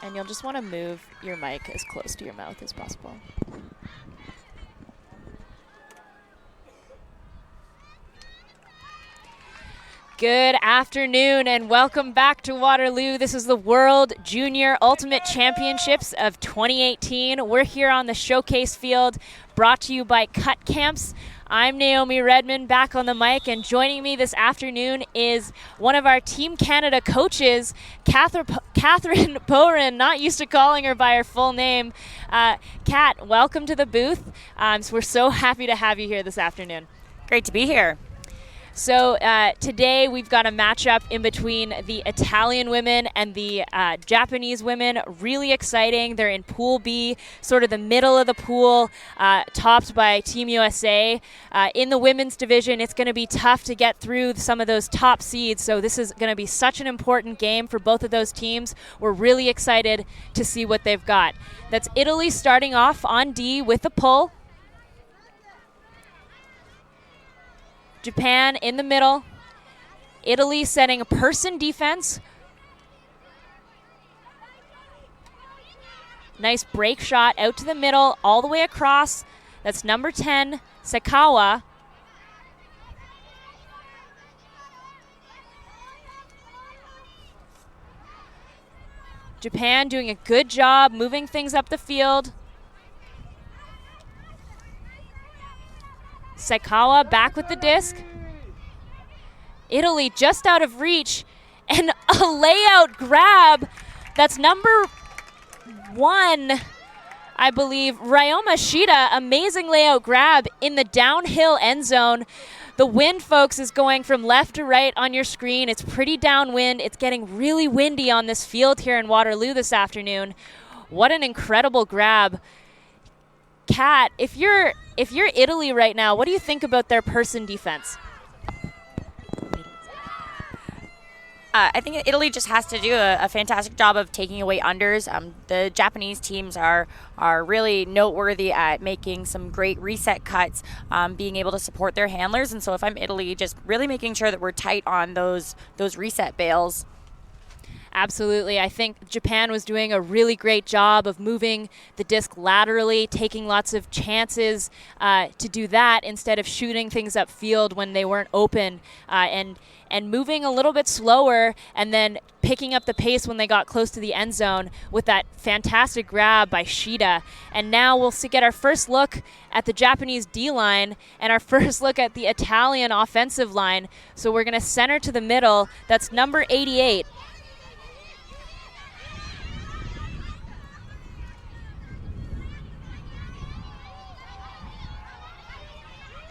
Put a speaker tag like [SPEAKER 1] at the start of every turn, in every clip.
[SPEAKER 1] And you'll just want to move your mic as close to your mouth as possible. Good afternoon and welcome back to Waterloo. This is the World Junior Ultimate Championships of 2018. We're here on the showcase field, brought to you by Cut Camps. I'm Naomi Redmond, back on the mic, and joining me this afternoon is one of our Team Canada coaches, Catherine Boren, not used to calling her by her full name. Kat, welcome to the booth. So we're so happy to have you here this afternoon.
[SPEAKER 2] Great to be here.
[SPEAKER 1] So today we've got a matchup in between the Italian women and the Japanese women. Really exciting. They're in Pool B, sort of the middle of the pool, topped by Team USA. In the women's division, it's going to be tough to get through some of those top seeds. So this is going to be such an important game for both of those teams. We're really excited to see what they've got. That's Italy starting off on D with the pull. Japan in the middle. Italy setting a person defense. Nice break shot out to the middle, all the way across. That's number 10, Sakawa. Japan doing a good job moving things up the field. Sakawa back with the disc. Italy just out of reach, and a layout grab. That's number 1, I believe, Ryoma Shida. Amazing layout grab in the downhill end zone. The wind, folks, is going from left to right on your screen. It's pretty downwind. It's getting really windy on this field here in Waterloo this afternoon. What an incredible grab. Kat, if you're Italy right now, what do you think about their person defense?
[SPEAKER 2] I think Italy just has to do a fantastic job of taking away unders. The Japanese teams are really noteworthy at making some great reset cuts, being able to support their handlers. And so if I'm Italy, just really making sure that we're tight on those reset bails.
[SPEAKER 1] Absolutely. I think Japan was doing a really great job of moving the disc laterally, taking lots of chances to do that instead of shooting things upfield when they weren't open, and moving a little bit slower and then picking up the pace when they got close to the end zone with that fantastic grab by Shida. And now we'll get our first look at the Japanese D-line and our first look at the Italian offensive line. So we're going to center to the middle. That's number 88.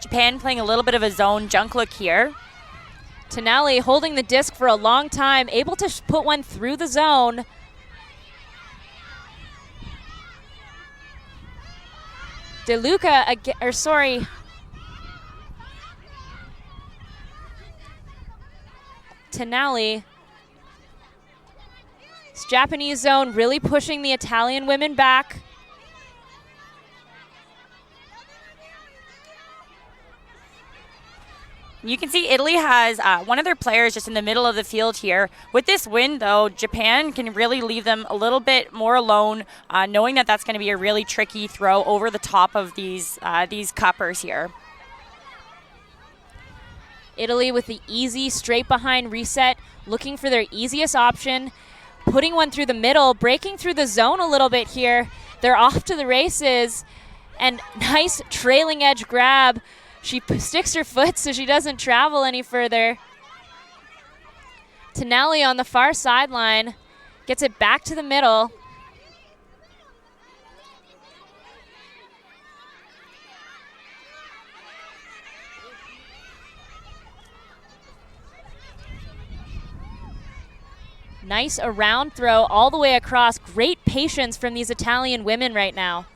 [SPEAKER 2] Japan playing a little bit of a zone junk look here.
[SPEAKER 1] Tonelli holding the disc for a long time, able to put one through the zone. Tonelli. This Japanese zone really pushing the Italian women back.
[SPEAKER 2] You can see Italy has one of their players just in the middle of the field here. With this win, though, Japan can really leave them a little bit more alone, knowing that that's going to be a really tricky throw over the top of these cuppers here.
[SPEAKER 1] Italy with the easy straight behind reset, looking for their easiest option, putting one through the middle, breaking through the zone a little bit here. They're off to the races, and nice trailing edge grab. She sticks her foot so she doesn't travel any further. Tonelli on the far sideline gets it back to the middle. Nice around throw all the way across. Great patience from these Italian women right now.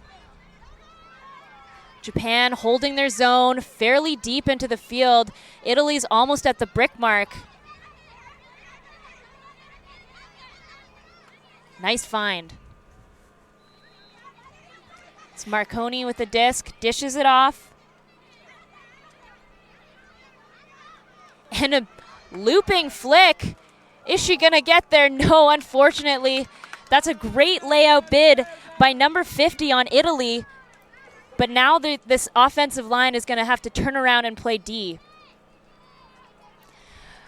[SPEAKER 1] Japan holding their zone fairly deep into the field. Italy's almost at the brick mark. Nice find. It's Marconi with the disc, dishes it off. And a looping flick. Is she gonna get there? No, unfortunately. That's a great layout bid by number 50 on Italy. But now this offensive line is going to have to turn around and play D.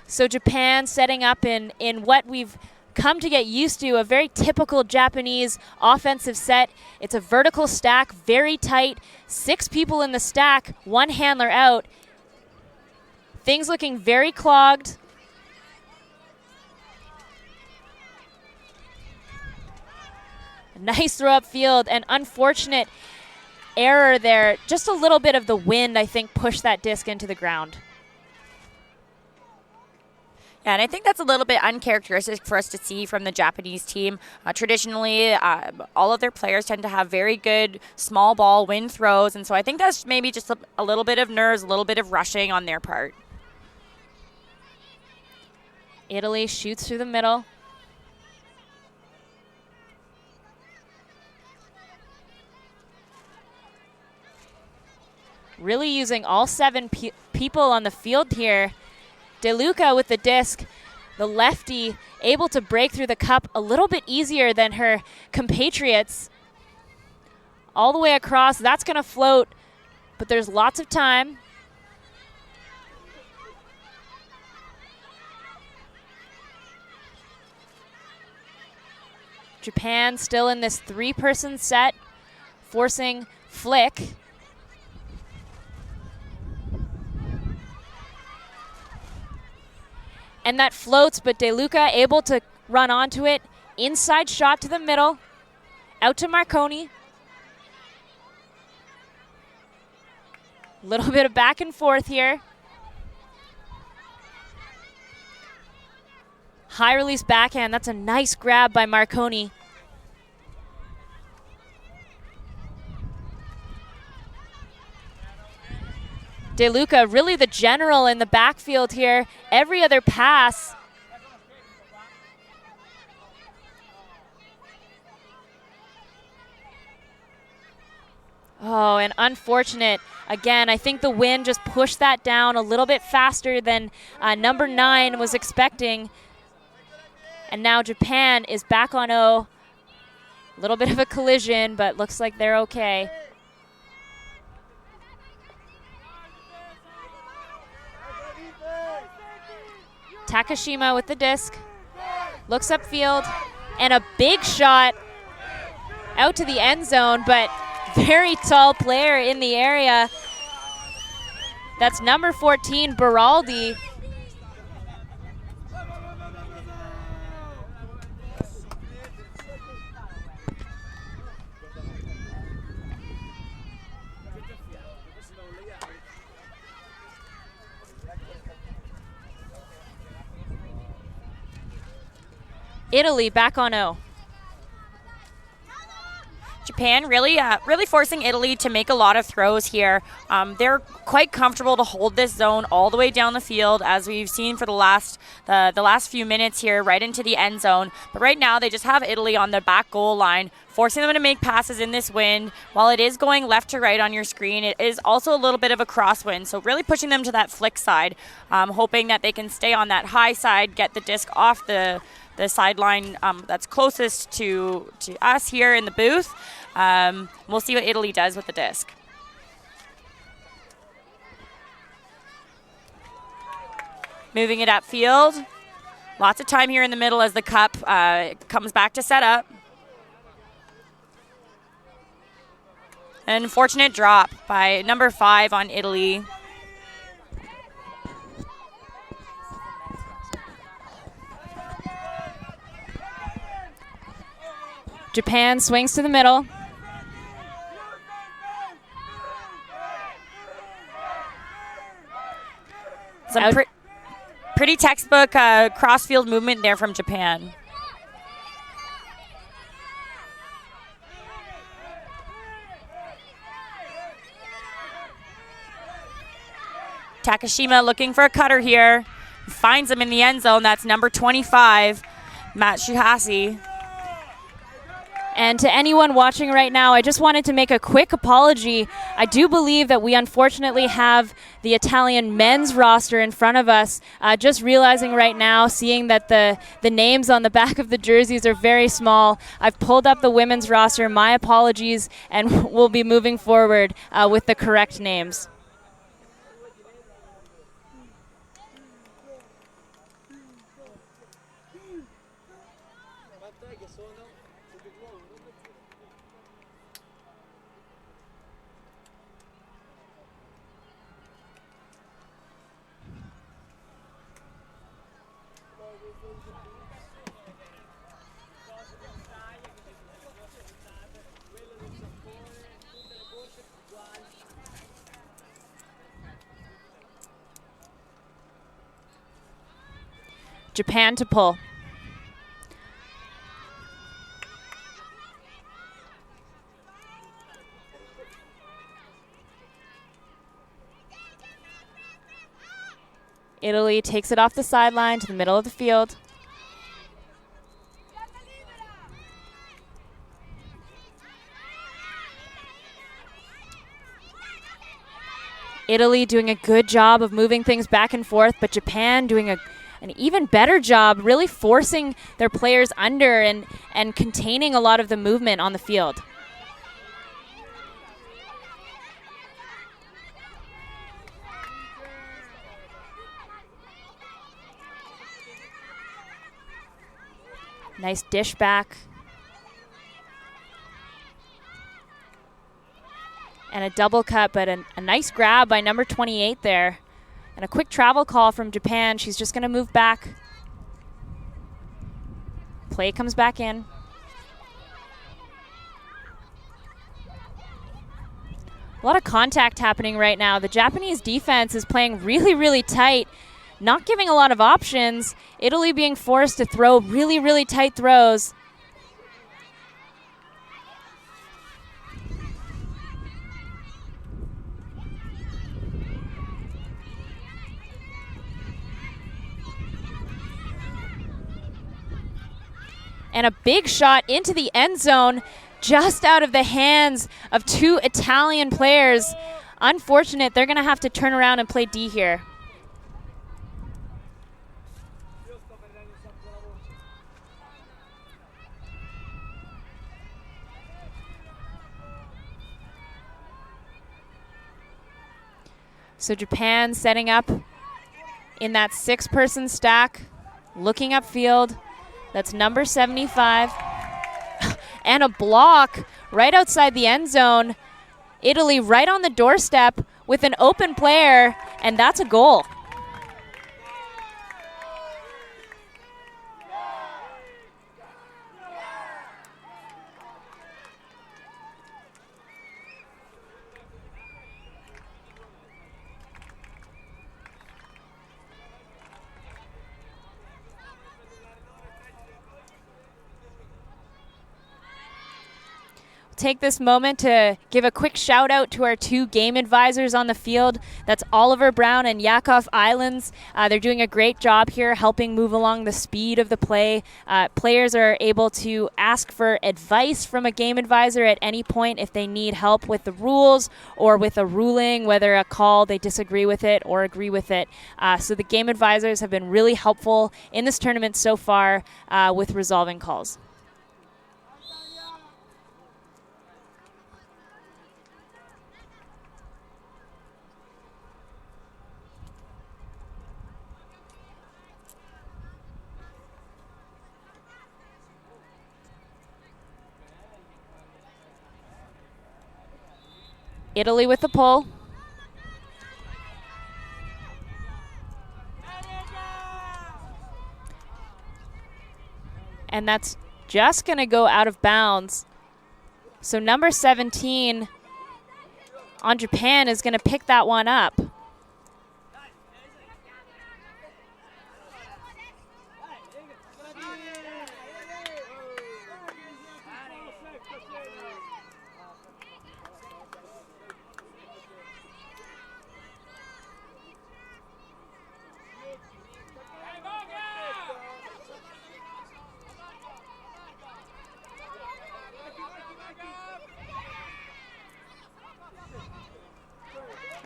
[SPEAKER 1] So Japan setting up in what we've come to get used to, a very typical Japanese offensive set. It's a vertical stack, very tight, 6 people in the stack, 1 handler out. Things looking very clogged. A nice throw up field, and unfortunate error there. Just a little bit of the wind, I think, pushed that disc into the ground.
[SPEAKER 2] Yeah, and I think that's a little bit uncharacteristic for us to see from the Japanese team. Traditionally, all of their players tend to have very good small ball wind throws, and so I think that's maybe just a little bit of nerves, a little bit of rushing on their part.
[SPEAKER 1] Italy shoots through the middle. Really using all 7 people on the field here. De Luca with the disc, the lefty, able to break through the cup a little bit easier than her compatriots. All the way across, that's going to float, but there's lots of time. Japan still in this 3-person set, forcing flick. And that floats, but De Luca able to run onto it. Inside shot to the middle. Out to Marconi. Little bit of back and forth here. High release backhand. That's a nice grab by Marconi. De Luca, really the general in the backfield here. Every other pass. Oh, and unfortunate. Again, I think the wind just pushed that down a little bit faster than number 9 was expecting. And now Japan is back on O. A little bit of a collision, but looks like they're okay. Takashima with the disc, looks upfield, and a big shot out to the end zone, but very tall player in the area. That's number 14, Beraldi. Italy back on O.
[SPEAKER 2] Japan really forcing Italy to make a lot of throws here. They're quite comfortable to hold this zone all the way down the field, as we've seen for the last few minutes here, right into the end zone. But right now they just have Italy on the back goal line, forcing them to make passes in this wind. While it is going left to right on your screen, it is also a little bit of a crosswind, so really pushing them to that flick side, hoping that they can stay on that high side, get the disc off the sideline that's closest to us here in the booth. We'll see what Italy does with the disc. Moving it upfield. Lots of time here in the middle as the cup comes back to set up. An unfortunate drop by number 5 on Italy.
[SPEAKER 1] Japan swings to the middle.
[SPEAKER 2] Some pretty textbook crossfield movement there from Japan. Takashima looking for a cutter here. Finds him in the end zone. That's number 25, Matt Shuhasi.
[SPEAKER 1] And to anyone watching right now, I just wanted to make a quick apology. I do believe that we unfortunately have the Italian men's roster in front of us. Just realizing right now, seeing that the names on the back of the jerseys are very small, I've pulled up the women's roster. My apologies, and we'll be moving forward with the correct names. Japan to pull. Italy takes it off the sideline to the middle of the field. Italy doing a good job of moving things back and forth, but Japan doing an even better job really forcing their players under and containing a lot of the movement on the field. Nice dish back. And a double cut, but a nice grab by number 28 there. And a quick travel call from Japan. She's just going to move back. Play comes back in. A lot of contact happening right now. The Japanese defense is playing really, really tight, not giving a lot of options. Italy being forced to throw really, really tight throws. And a big shot into the end zone, just out of the hands of two Italian players. Unfortunate, they're going to have to turn around and play D here. So Japan setting up in that 6-person stack, looking upfield. That's number 75. And a block right outside the end zone. Italy right on the doorstep with an open player, and that's a goal. Take this moment to give a quick shout out to our two game advisors on the field. That's Oliver Brown and Yakov Islands. They're doing a great job here helping move along the speed of the play. Players are able to ask for advice from a game advisor at any point if they need help with the rules or with a ruling, whether a call they disagree with it or agree with it. So the game advisors have been really helpful in this tournament so far with resolving calls. Italy with the pull. And that's just going to go out of bounds. So number 17 on Japan is going to pick that one up.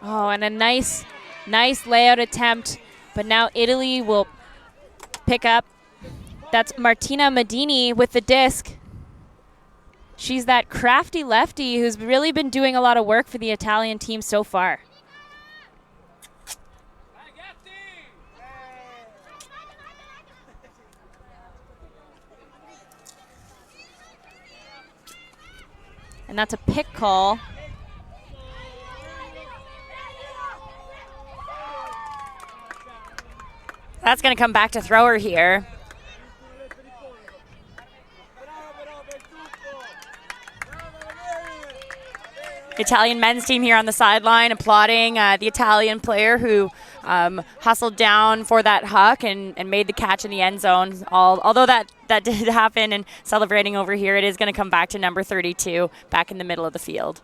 [SPEAKER 1] Oh, and a nice layout attempt, but now Italy will pick up. That's Martina Medini with the disc. She's that crafty lefty who's really been doing a lot of work for the Italian team so far. And that's a pick call.
[SPEAKER 2] That's going to come back to thrower here. Italian men's team here on the sideline applauding the Italian player who hustled down for that huck and made the catch in the end zone. Although that did happen, and celebrating over here, it is going to come back to number 32 back in the middle of the field.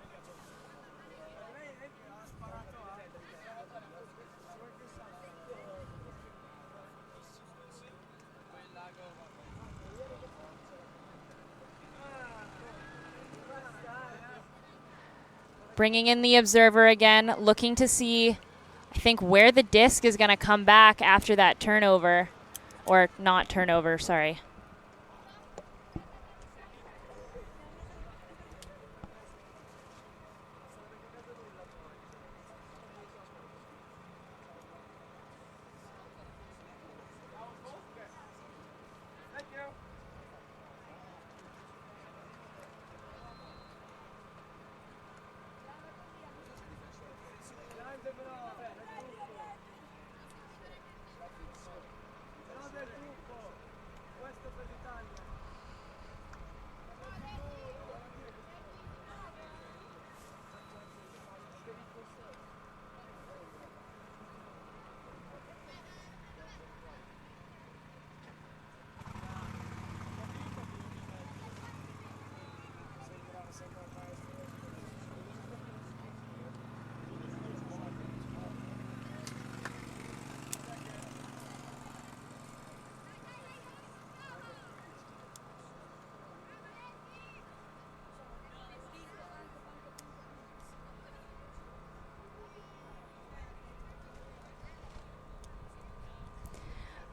[SPEAKER 1] Bringing in the observer again, looking to see, I think, where the disc is going to come back after that turnover. Or not turnover, sorry.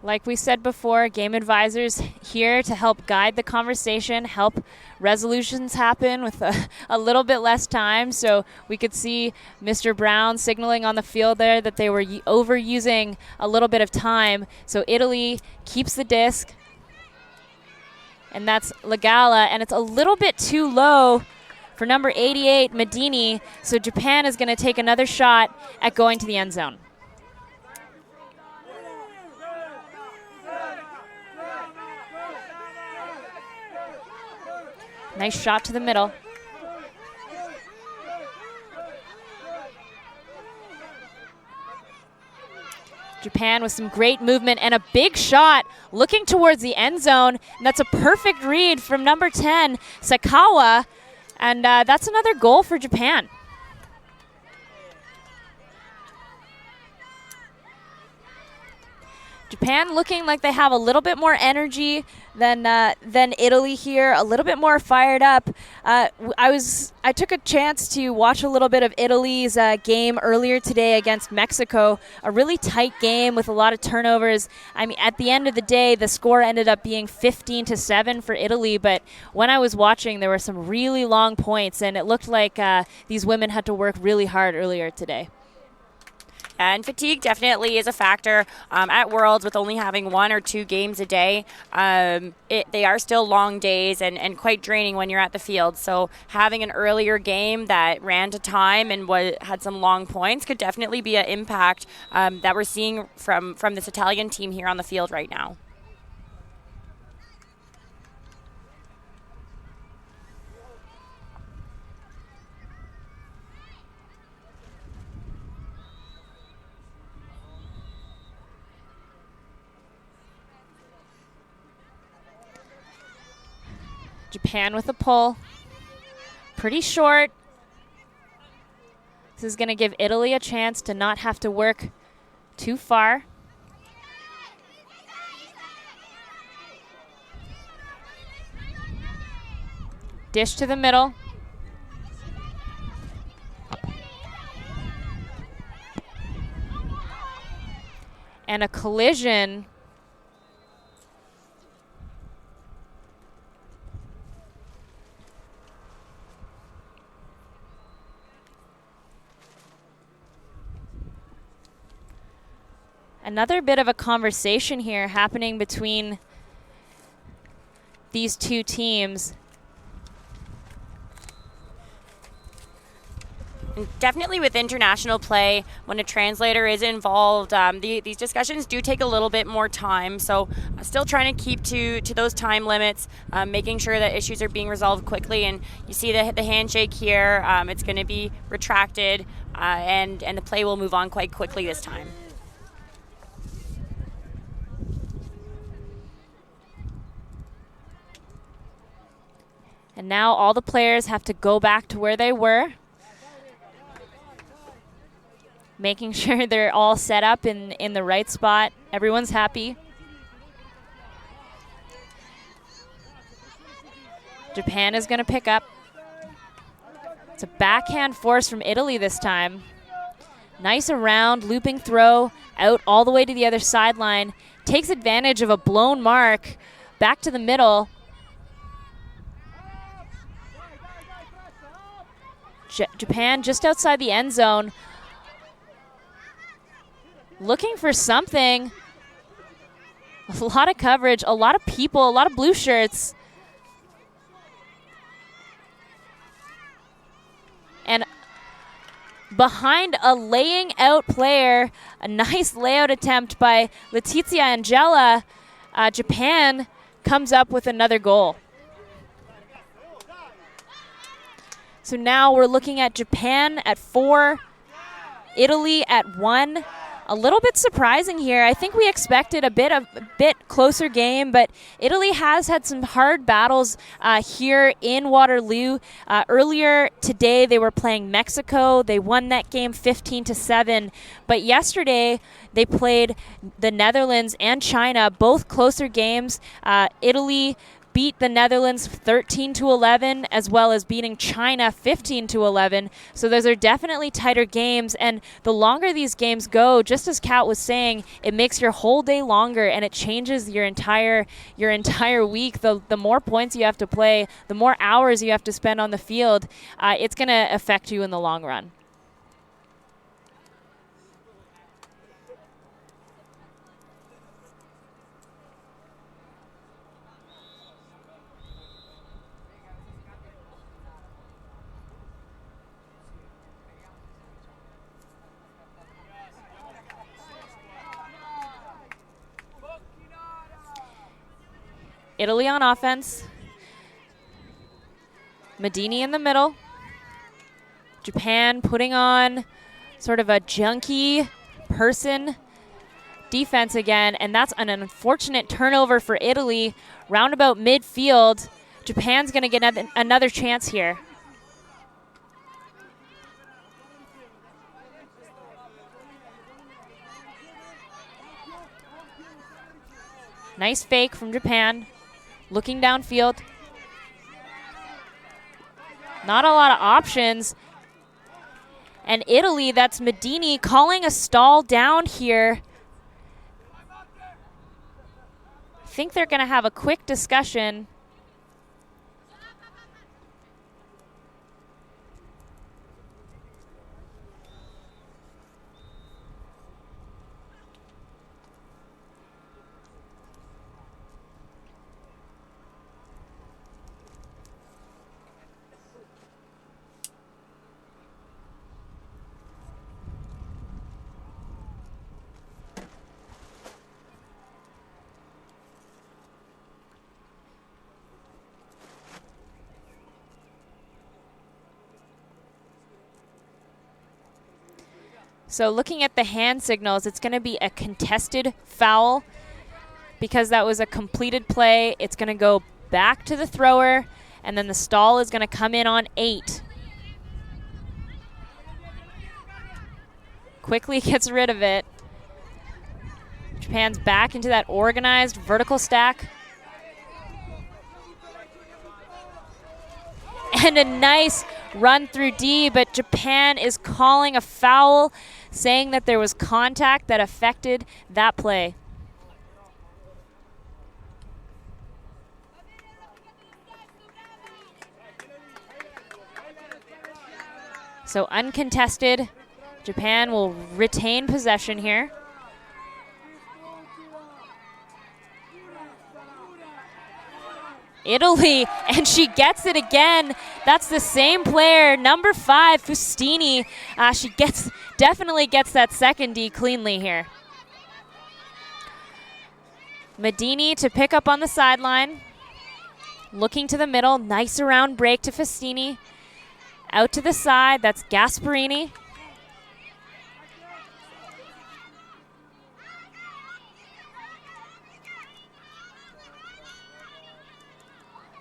[SPEAKER 1] Like we said before, game advisors here to help guide the conversation, help resolutions happen with a little bit less time. So we could see Mr. Brown signaling on the field there that they were overusing a little bit of time. So Italy keeps the disc, and that's Legala, and it's a little bit too low for number 88, Medini. So Japan is going to take another shot at going to the end zone. Nice shot to the middle. Japan with some great movement and a big shot looking towards the end zone. And that's a perfect read from number 10, Sakawa. And that's another goal for Japan. Japan looking like they have a little bit more energy than Italy here, a little bit more fired up. I took a chance to watch a little bit of Italy's game earlier today against Mexico, a really tight game with a lot of turnovers. I mean, at the end of the day, the score ended up being 15-7 for Italy, but when I was watching, there were some really long points, and it looked like these women had to work really hard earlier today.
[SPEAKER 2] And fatigue definitely is a factor at Worlds with only having 1 or 2 games a day. They are still long days and quite draining when you're at the field. So having an earlier game that ran to time and had some long points could definitely be an impact that we're seeing from this Italian team here on the field right now.
[SPEAKER 1] Japan with a pull. Pretty short. This is going to give Italy a chance to not have to work too far. Dish to the middle. and a collision. Another bit of a conversation here happening between these two teams.
[SPEAKER 2] And definitely with international play, when a translator is involved, these discussions do take a little bit more time. So still trying to keep to those time limits, making sure that issues are being resolved quickly. And you see the handshake here, it's going to be retracted, and the play will move on quite quickly this time.
[SPEAKER 1] And now all the players have to go back to where they were, making sure they're all set up in the right spot. Everyone's happy. Japan is going to pick up. It's a backhand force from Italy this time. Nice around, looping throw, out all the way to the other sideline. Takes advantage of a blown mark, back to the middle. Japan just outside the end zone. Looking for something. A lot of coverage, a lot of people, a lot of blue shirts. And behind a laying out player, a nice layout attempt by Letizia Angela, Japan comes up with another goal. So now we're looking at Japan at 4, Italy at 1. A little bit surprising here. I think we expected a bit closer game, but Italy has had some hard battles here in Waterloo. Earlier today, they were playing Mexico. They won that game 15-7. But yesterday, they played the Netherlands and China, both closer games. Italy beat the Netherlands 13-11, as well as beating China 15-11. So those are definitely tighter games, and the longer these games go, just as Kat was saying, it makes your whole day longer, and it changes your entire week. The more points you have to play, the more hours you have to spend on the field, it's going to affect you in the long run. Italy on offense. Medini in the middle. Japan putting on sort of a junky person defense again, and that's an unfortunate turnover for Italy. Roundabout midfield. Japan's going to get another chance here. Nice fake from Japan. Looking downfield. Not a lot of options. And Italy, that's Medini calling a stall down here. I think they're going to have a quick discussion. So looking at the hand signals, it's going to be a contested foul because that was a completed play. It's going to go back to the thrower, and then the stall is going to come in on 8. Quickly gets rid of it. Japan's back into that organized vertical stack. And a nice run through D, but Japan is calling a foul. saying that there was contact that affected that play. So uncontested, Japan will retain possession here. Italy, and she gets it again. That's the same player, number 5, Fustini. She definitely gets that second D cleanly here. Medini to pick up on the sideline. Looking to the middle, nice around break to Fustini. Out to the side, that's Gasparini.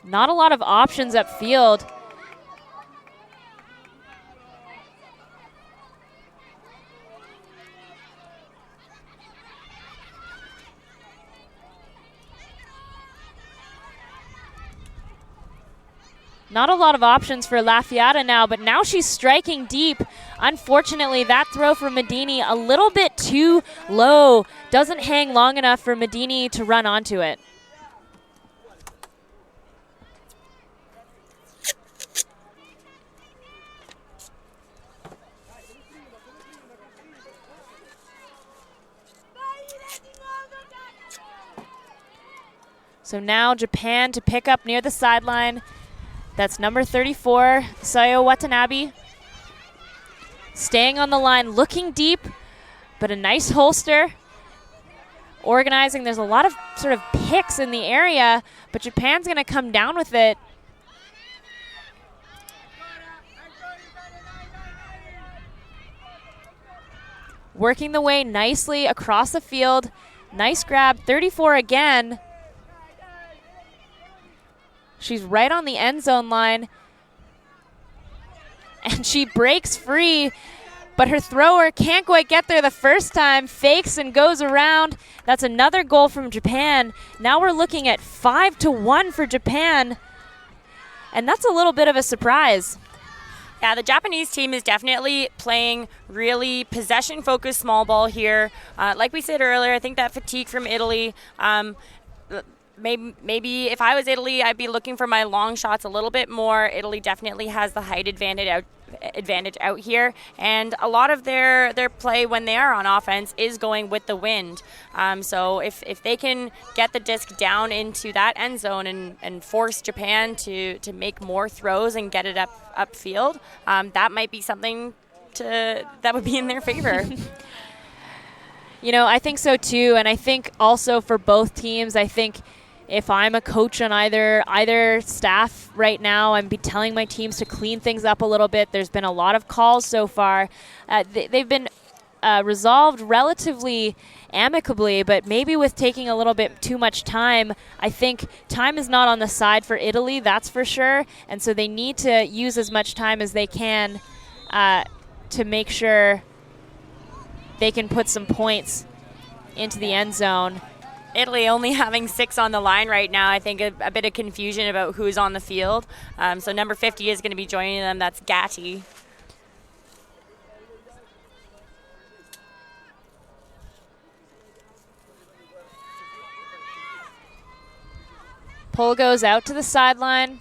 [SPEAKER 1] Not a lot of options upfield. Not a lot of options for Lafiata now, but now she's striking deep. Unfortunately, that throw for Medini a little bit too low. Doesn't hang long enough for Medini to run onto it. So now Japan to pick up near the sideline. That's number 34, Sayo Watanabe. Staying on the line, looking deep, but a nice holster. Organizing, there's a lot of sort of picks in the area, but Japan's gonna come down with it. Working the way nicely across the field. Nice grab, 34 again. She's right on the end zone line. And she breaks free, but her thrower can't quite get there the first time. Fakes and goes around. That's another goal from Japan. Now we're looking at 5-1 for Japan. And that's a little bit of a surprise.
[SPEAKER 2] Yeah, the Japanese team is definitely playing really possession-focused small ball here. Like we said earlier, I think that fatigue from Italy, maybe if I was Italy, I'd be looking for my long shots a little bit more. Italy definitely has the height advantage out here, and a lot of their play when they are on offense is going with the wind. So if they can get the disc down into that end zone and force Japan to make more throws and get it upfield, that might be something that would be in their favor.
[SPEAKER 1] You know, I think so too, and I think also for both teams, I think if I'm a coach on either staff right now, I'm telling my teams to clean things up a little bit. There's been a lot of calls so far. They've been resolved relatively amicably, but maybe with taking a little bit too much time. I think time is not on the side for Italy, that's for sure, and so they need to use as much time as they can to make sure they can put some points into the end zone.
[SPEAKER 2] Italy only having 6 on the line right now. I think a bit of confusion about who's on the field. So number 50 is going to be joining them. That's Gatti.
[SPEAKER 1] Pull goes out to the sideline.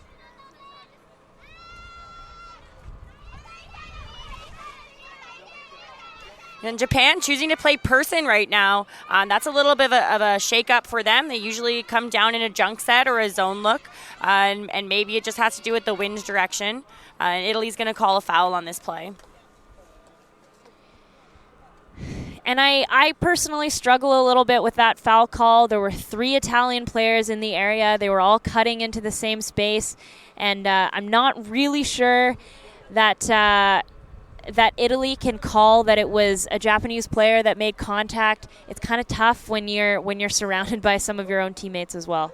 [SPEAKER 2] And Japan choosing to play person right now. That's a little bit of a shake-up for them. They usually come down in a junk set or a zone look, and maybe it just has to do with the wind direction. Italy's going to call a foul on this play.
[SPEAKER 1] And I personally struggle a little bit with that foul call. There were 3 Italian players in the area. They were all cutting into the same space, and I'm not really sure that Italy can call that it was a Japanese player that made contact. It's kind of tough when you're surrounded by some of your own teammates as well.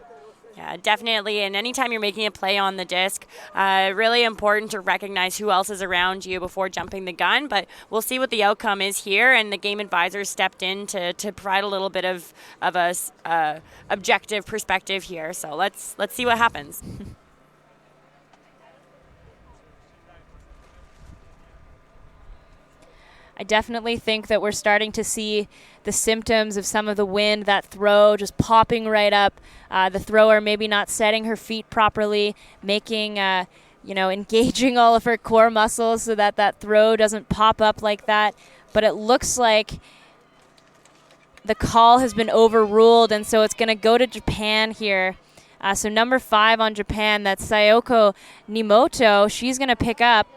[SPEAKER 2] Yeah, definitely. And anytime you're making a play on the disc, really important to recognize who else is around you before jumping the gun. But we'll see what the outcome is here. And the game advisor stepped in to provide a little bit of a objective perspective here. So let's see what happens.
[SPEAKER 1] I definitely think that we're starting to see the symptoms of some of the wind, that throw just popping right up, the thrower maybe not setting her feet properly, making, engaging all of her core muscles so that that throw doesn't pop up like that. But it looks like the call has been overruled, and so it's going to go to Japan here. So number 5 on Japan, that's Sayoko Nimoto. She's going to pick up.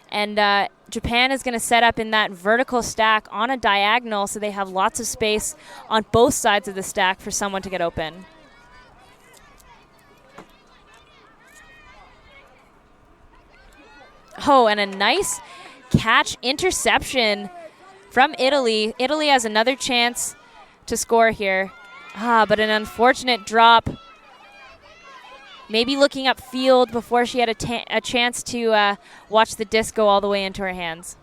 [SPEAKER 1] And Japan is going to set up in that vertical stack on a diagonal, so they have lots of space on both sides of the stack for someone to get open. Oh, and a nice catch interception from Italy. Italy has another chance to score here. But an unfortunate drop. Maybe looking upfield before she had a chance to watch the disc go all the way into her hands.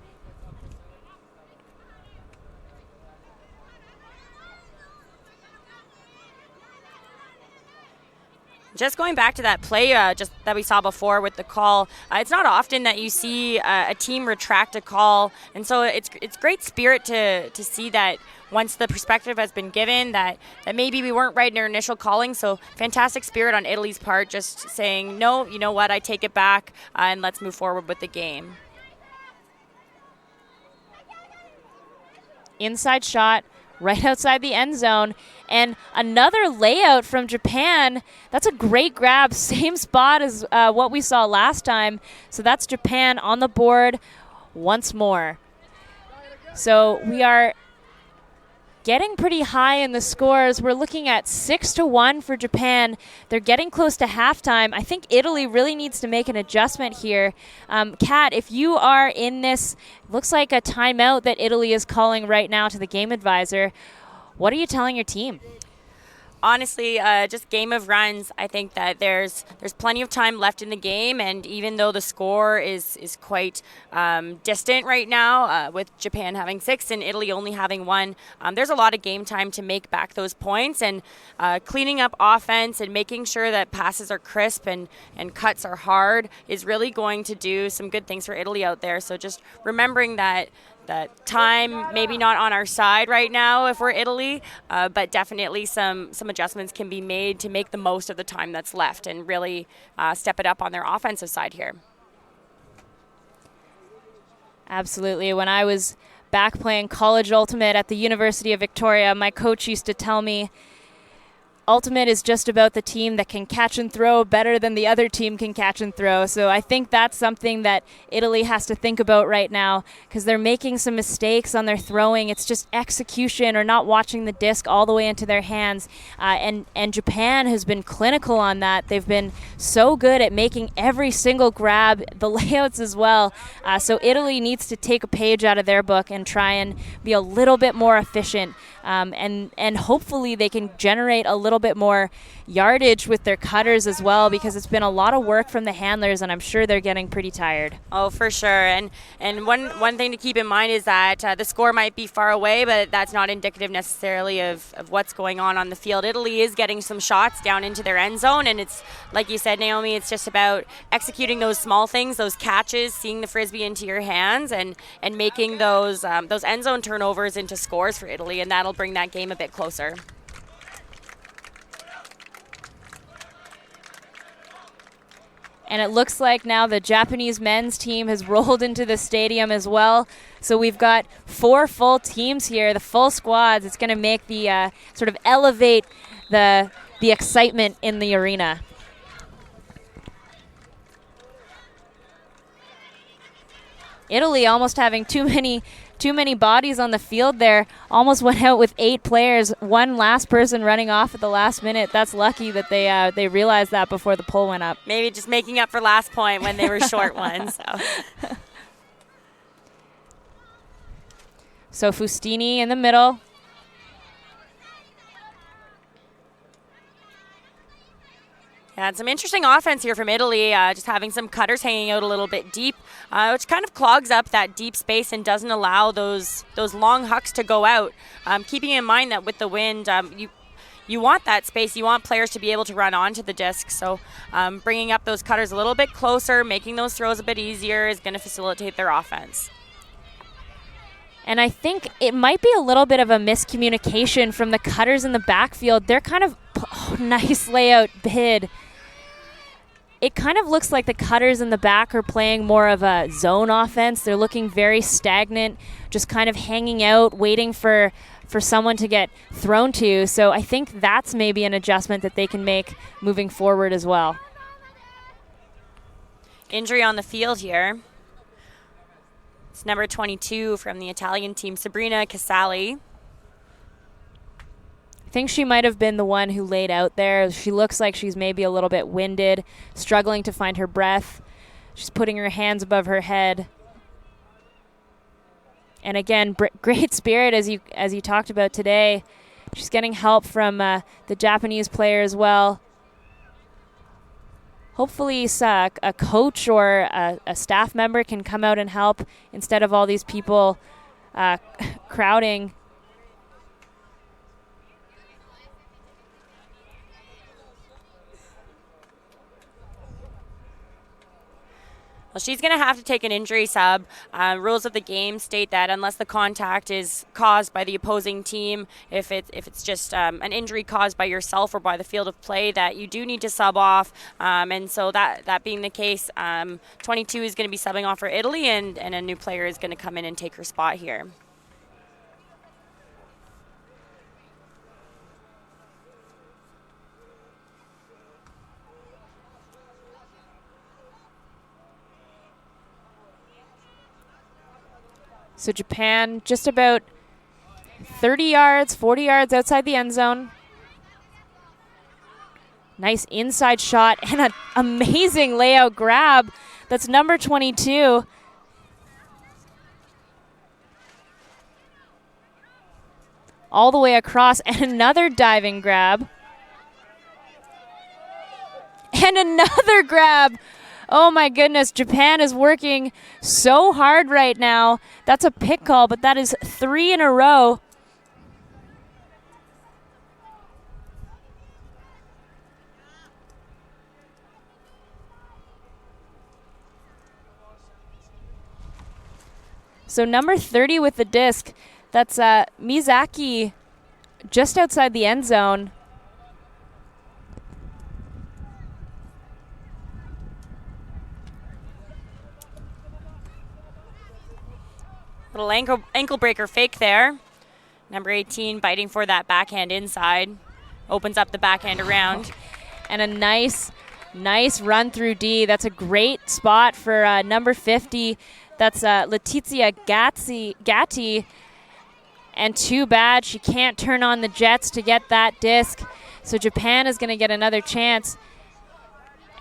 [SPEAKER 2] Just going back to that play just that we saw before with the call, it's not often that you see a team retract a call, and so it's great spirit to see that once the perspective has been given that maybe we weren't right in our initial calling. So fantastic spirit on Italy's part, just saying, no, you know what, I take it back, and let's move forward with the game.
[SPEAKER 1] Inside shot right outside the end zone. And another layout from Japan. That's a great grab. Same spot as what we saw last time. So that's Japan on the board once more. So we are getting pretty high in the scores. We're looking at 6-1 for Japan. They're getting close to halftime. I think Italy really needs to make an adjustment here. Kat, if you are in this, looks like a timeout that Italy is calling right now to the game advisor. What are you telling your team?
[SPEAKER 2] Honestly, just game of runs. I think that there's plenty of time left in the game, and even though the score is quite distant right now, with Japan having 6 and Italy only having 1, there's a lot of game time to make back those points, and cleaning up offense and making sure that passes are crisp and cuts are hard is really going to do some good things for Italy out there. So just remembering that time maybe not on our side right now if we're Italy, but definitely some adjustments can be made to make the most of the time that's left and really step it up on their offensive side here.
[SPEAKER 1] Absolutely. When I was back playing college ultimate at the University of Victoria, my coach used to tell me, ultimate is just about the team that can catch and throw better than the other team can catch and throw. So I think that's something that Italy has to think about right now, because they're making some mistakes on their throwing. It's just execution or not watching the disc all the way into their hands. And Japan has been clinical on that. They've been so good at making every single grab, the layouts as well. So Italy needs to take a page out of their book and try and be a little bit more efficient. And hopefully they can generate a little bit more yardage with their cutters as well, because it's been a lot of work from the handlers, and I'm sure they're getting pretty tired.
[SPEAKER 2] Oh, for sure. And one thing to keep in mind is that the score might be far away, but that's not indicative necessarily of what's going on the field. Italy is getting some shots down into their end zone, and it's, like you said, Naomi, it's just about executing those small things, those catches, seeing the frisbee into your hands, and making those end zone turnovers into scores for Italy, and that'll bring that game a bit closer.
[SPEAKER 1] And it looks like now the Japanese men's team has rolled into the stadium as well. So we've got 4 full teams here, the full squads. It's going to make the sort of elevate the excitement in the arena. Italy almost having too many bodies on the field there. Almost went out with 8 players. One last person running off at the last minute. That's lucky that they realized that before the poll went up.
[SPEAKER 2] Maybe just making up for last point when they were short ones.
[SPEAKER 1] So Fustini in the middle.
[SPEAKER 2] Yeah, and some interesting offense here from Italy, just having some cutters hanging out a little bit deep, which kind of clogs up that deep space and doesn't allow those long hucks to go out. Keeping in mind that with the wind, you want that space. You want players to be able to run onto the disc. So bringing up those cutters a little bit closer, making those throws a bit easier is going to facilitate their offense.
[SPEAKER 1] And I think it might be a little bit of a miscommunication from the cutters in the backfield. They're kind of, nice layout bid. It kind of looks like the cutters in the back are playing more of a zone offense. They're looking very stagnant, just kind of hanging out, waiting for someone to get thrown to. So I think that's maybe an adjustment that they can make moving forward as well.
[SPEAKER 2] Injury on the field here. It's number 22 from the Italian team, Sabrina Casali.
[SPEAKER 1] I think she might have been the one who laid out there. She looks like she's maybe a little bit winded, struggling to find her breath. She's putting her hands above her head. And again, great spirit as you talked about today. She's getting help from the Japanese player as well. Hopefully a coach or a staff member can come out and help instead of all these people crowding.
[SPEAKER 2] Well, she's going to have to take an injury sub. Rules of the game state that unless the contact is caused by the opposing team, if it's just an injury caused by yourself or by the field of play, that you do need to sub off. And so that being the case, 22 is going to be subbing off for Italy, and a new player is going to come in and take her spot here.
[SPEAKER 1] So Japan just about 30 yards, 40 yards outside the end zone. Nice inside shot and an amazing layout grab. That's number 22. All the way across, and another diving grab. And another grab. Oh my goodness, Japan is working so hard right now. That's a pick call, but that is 3 in a row. So number 30 with the disc, that's Mizaki just outside the end zone.
[SPEAKER 2] Little ankle breaker fake there. Number 18 biting for that backhand inside. Opens up the backhand around.
[SPEAKER 1] And a nice run through D. That's a great spot for number 50. That's Letizia Gatti. And too bad she can't turn on the jets to get that disc. So Japan is going to get another chance.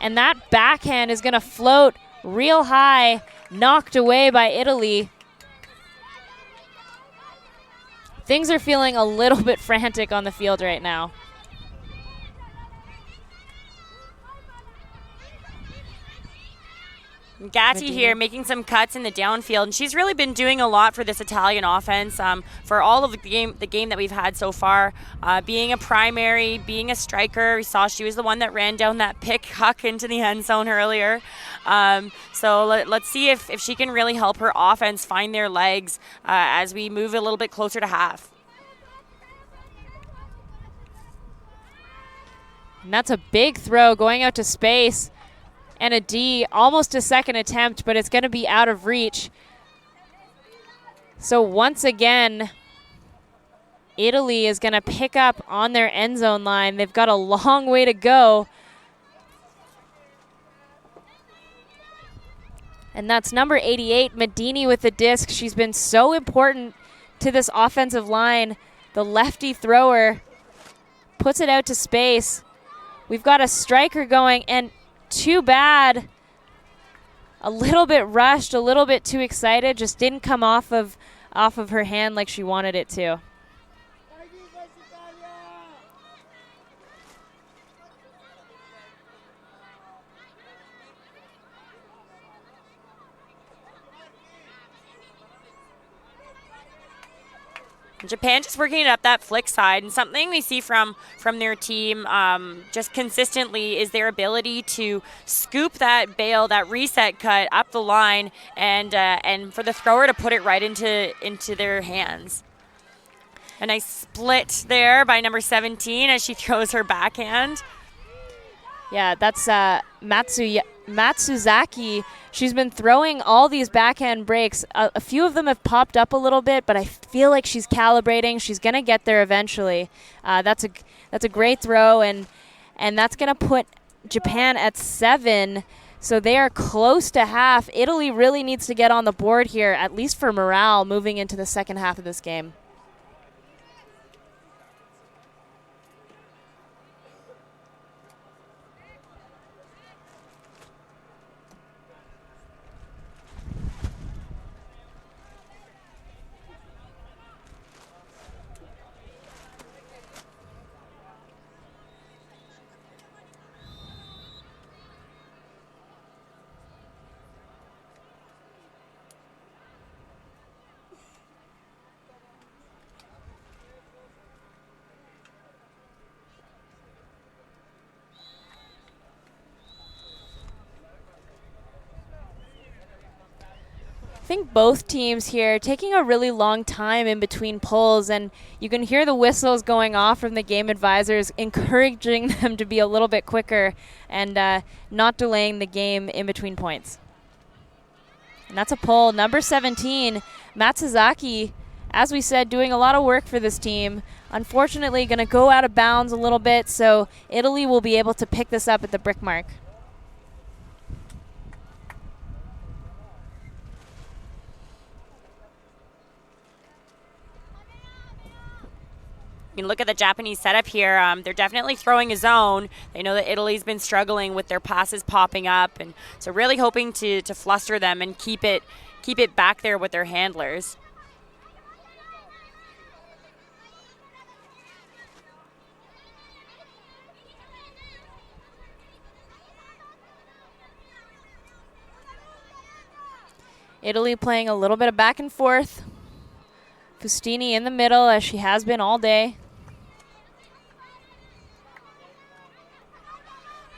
[SPEAKER 1] And that backhand is going to float real high, knocked away by Italy. Things are feeling a little bit frantic on the field right now.
[SPEAKER 2] Gatti here making some cuts in the downfield, and she's really been doing a lot for this Italian offense for all of the game that we've had so far. Being a primary, being a striker, we saw she was the one that ran down that pick huck into the end zone earlier. So let's see if she can really help her offense find their legs as we move a little bit closer to half.
[SPEAKER 1] And that's a big throw going out to space. And a D, almost a second attempt, but it's going to be out of reach. So once again, Italy is going to pick up on their end zone line. They've got a long way to go. And that's number 88, Medini with the disc. She's been so important to this offensive line. The lefty thrower puts it out to space. We've got a striker going, and too bad. A little bit rushed, a little bit too excited. Just didn't come off of her hand like she wanted it to.
[SPEAKER 2] Japan just working it up that flick side, and something we see from their team just consistently is their ability to scoop that bail, that reset cut up the line, and for the thrower to put it right into their hands. A nice split there by number 17 as she throws her backhand.
[SPEAKER 1] Yeah, that's Matsuzaki. She's been throwing all these backhand breaks. A few of them have popped up a little bit, but I feel like she's calibrating. She's going to get there eventually. That's a great throw, and that's going to put Japan at 7. So they are close to half. Italy really needs to get on the board here, at least for morale, moving into the second half of this game. I think both teams here taking a really long time in between pulls, and you can hear the whistles going off from the game advisors encouraging them to be a little bit quicker and not delaying the game in between points. And that's a pull. Number 17, Matsuzaki, as we said, doing a lot of work for this team. Unfortunately, going to go out of bounds a little bit, so Italy will be able to pick this up at the brick mark.
[SPEAKER 2] You can look at the Japanese setup here. They're definitely throwing a zone. They know that Italy's been struggling with their passes popping up, and so really hoping to fluster them and keep it back there with their handlers.
[SPEAKER 1] Italy playing a little bit of back and forth. Fustini in the middle, as she has been all day.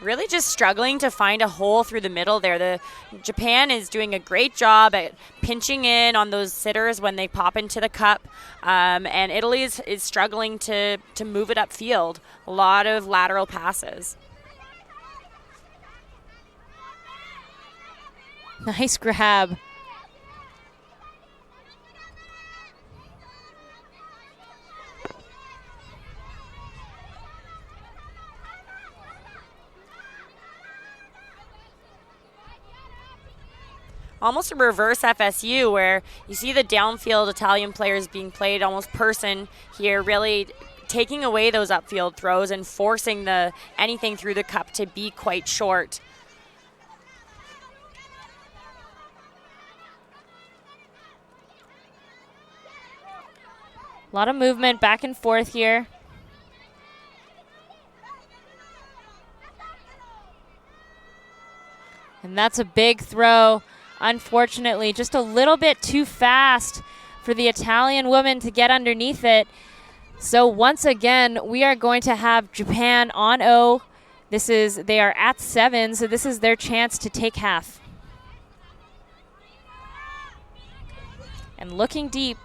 [SPEAKER 2] Really just struggling to find a hole through the middle there. Japan is doing a great job at pinching in on those sitters when they pop into the cup, and Italy is struggling to move it upfield. A lot of lateral passes.
[SPEAKER 1] Nice grab.
[SPEAKER 2] Almost a reverse FSU where you see the downfield Italian players being played almost person here, really taking away those upfield throws and forcing anything through the cup to be quite short.
[SPEAKER 1] A lot of movement back and forth here. And that's a big throw. Unfortunately, just a little bit too fast for the Italian woman to get underneath it. So once again, we are going to have Japan on 0. They are at 7, so this is their chance to take half. And looking deep,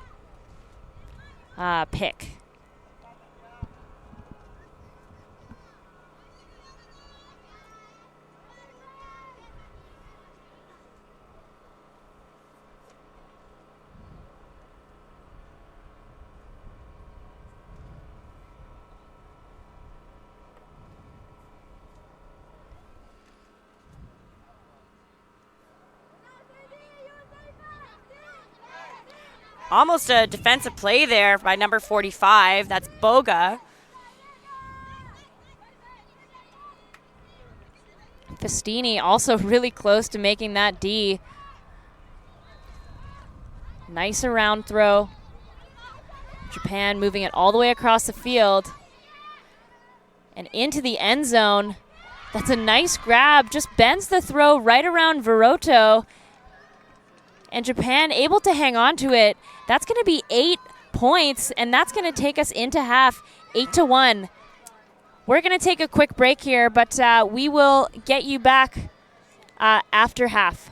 [SPEAKER 1] pick.
[SPEAKER 2] Almost a defensive play there by number 45. That's Boga.
[SPEAKER 1] Festini also really close to making that D. Nice around throw. Japan moving it all the way across the field. And into the end zone. That's a nice grab. Just bends the throw right around Viroto. And Japan able to hang on to it. That's going to be 8 points, and that's going to take us into half, 8-1. We're going to take a quick break here, but we will get you back after half.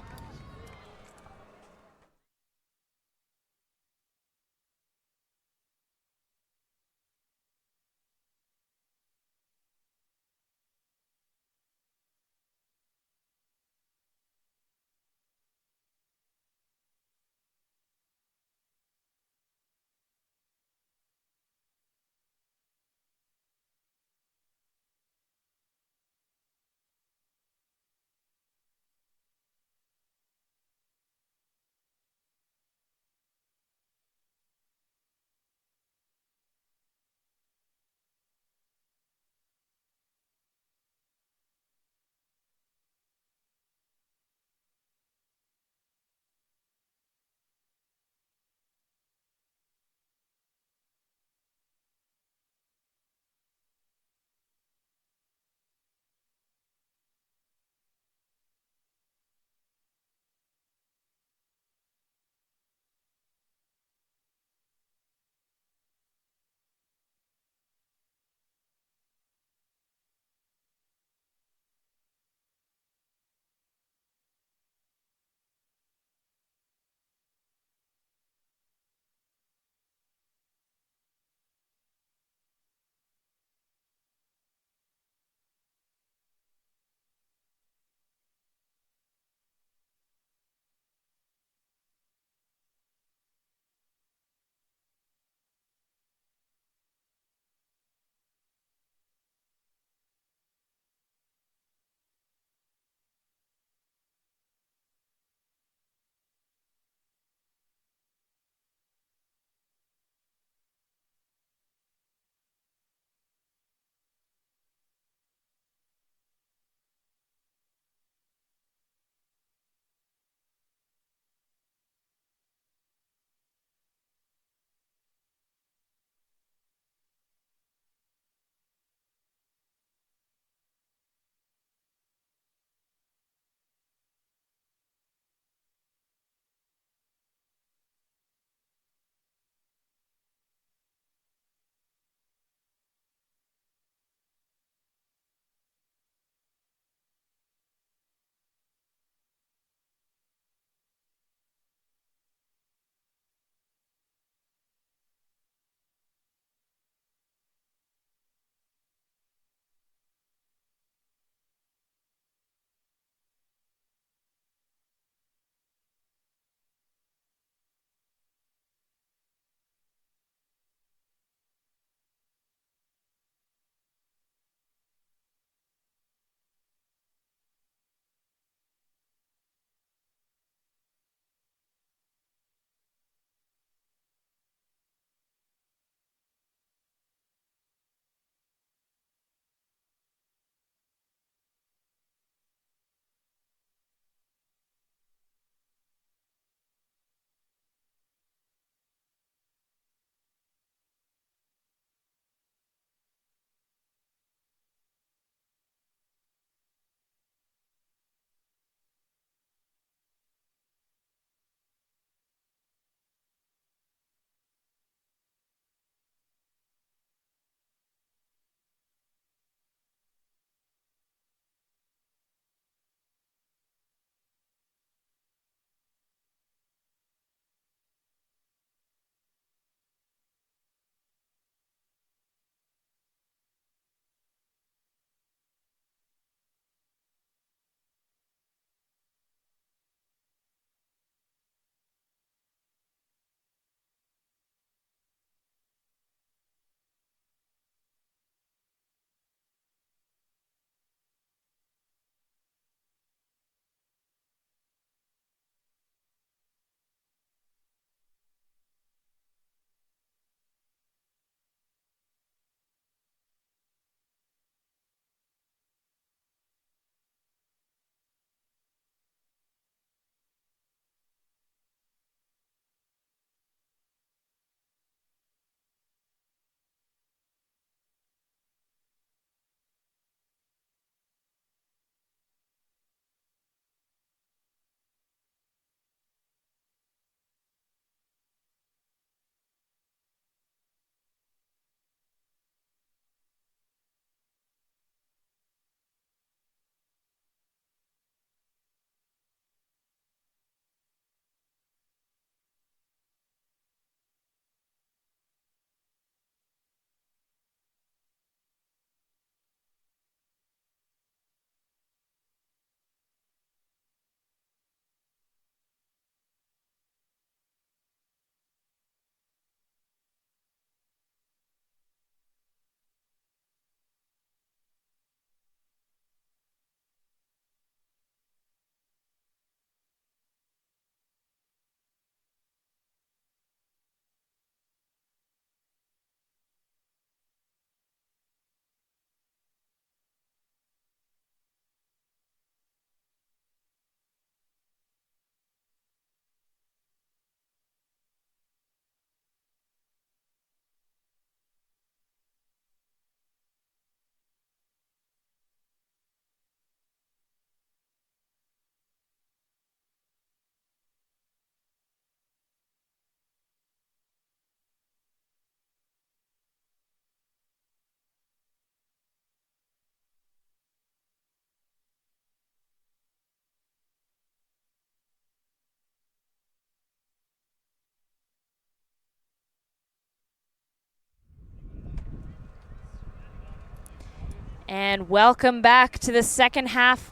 [SPEAKER 1] And welcome back to the second half.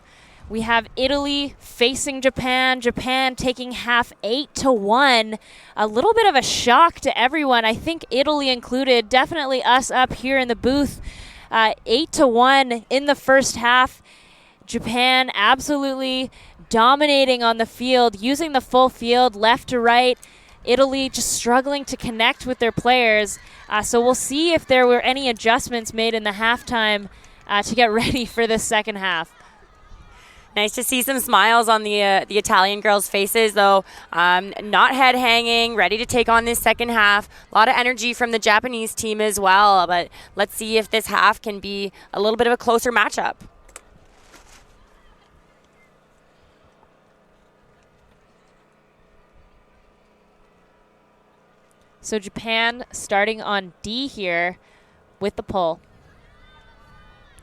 [SPEAKER 1] We have Italy facing Japan. Japan taking half 8-1. A little bit of a shock to everyone. I think Italy included, definitely us up here in the booth. 8-1 in the first half. Japan absolutely dominating on the field, using the full field left to right. Italy just struggling to connect with their players. So we'll see if there were any adjustments made in the halftime to get ready for the second half.
[SPEAKER 2] Nice to see some smiles on the Italian girls' faces, though. Not head hanging, ready to take on this second half. A lot of energy from the Japanese team as well, but let's see if this half can be a little bit of a closer matchup.
[SPEAKER 1] So Japan starting on D here with the pull.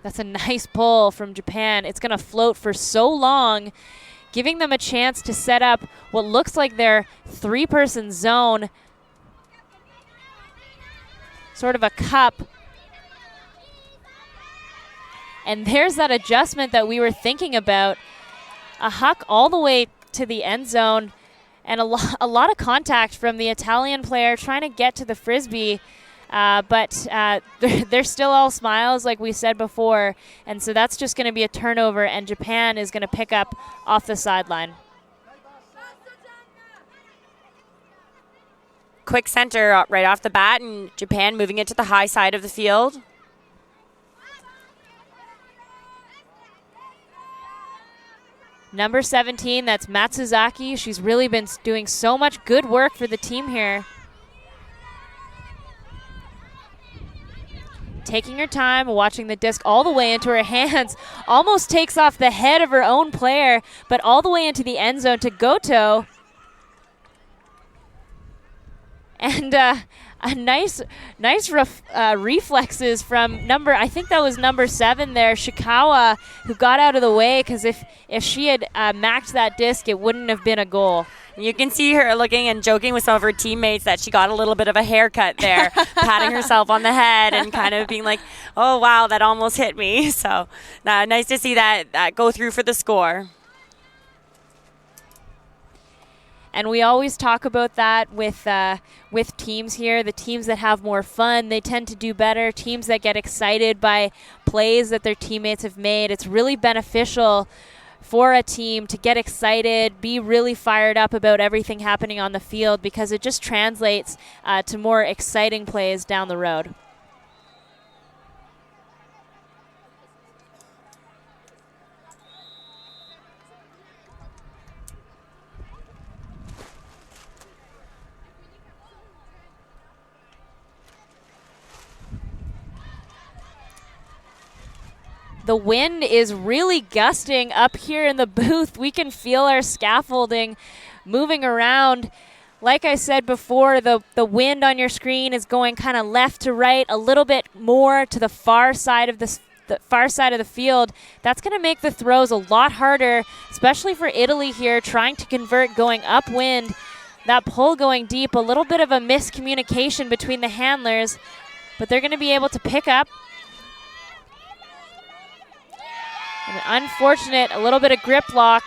[SPEAKER 1] That's a nice pull from Japan. It's going to float for so long, giving them a chance to set up what looks like their three-person zone. Sort of a cup. And there's that adjustment that we were thinking about. A huck all the way to the end zone, and a lot of contact from the Italian player trying to get to the Frisbee. But they're still all smiles, like we said before. And so that's just going to be a turnover, and Japan is going to pick up off the sideline.
[SPEAKER 2] Quick center right off the bat, and Japan moving it to the high side of the field.
[SPEAKER 1] Number 17, that's Matsuzaki. She's really been doing so much good work for the team here. Taking her time, watching the disc all the way into her hands. Almost takes off the head of her own player, but all the way into the end zone to Goto. And a nice reflexes from I think that was number 7 there, Shikawa, who got out of the way, because if she had macked that disc, it wouldn't have been a goal.
[SPEAKER 2] You can see her looking and joking with some of her teammates that she got a little bit of a haircut there, patting herself on the head and kind of being like, oh, wow, that almost hit me. So nice to see that go through for the score.
[SPEAKER 1] And we always talk about that with teams here. The teams that have more fun, they tend to do better. Teams that get excited by plays that their teammates have made, it's really beneficial for a team to get excited, be really fired up about everything happening on the field, because it just translates to more exciting plays down the road. The wind is really gusting up here in the booth. We can feel our scaffolding moving around. Like I said before, the wind on your screen is going kind of left to right, a little bit more to the far side of the field. That's going to make the throws a lot harder, especially for Italy here, trying to convert going upwind. That pull going deep, a little bit of a miscommunication between the handlers, but they're going to be able to pick up. An unfortunate, a little bit of grip lock.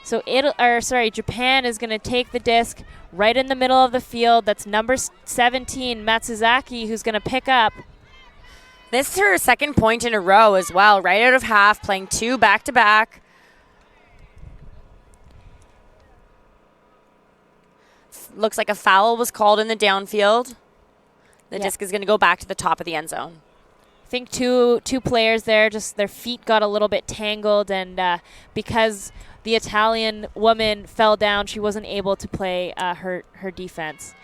[SPEAKER 1] So Japan is going to take the disc right in the middle of the field. That's number 17, Matsuzaki, who's going to pick up.
[SPEAKER 2] This is her second point in a row as well, right out of half, playing 2 back-to-back. Looks like a foul was called in the downfield. The disc is going to go back to the top of the end zone.
[SPEAKER 1] I think two players there, just their feet got a little bit tangled, and because the Italian woman fell down, she wasn't able to play her defense.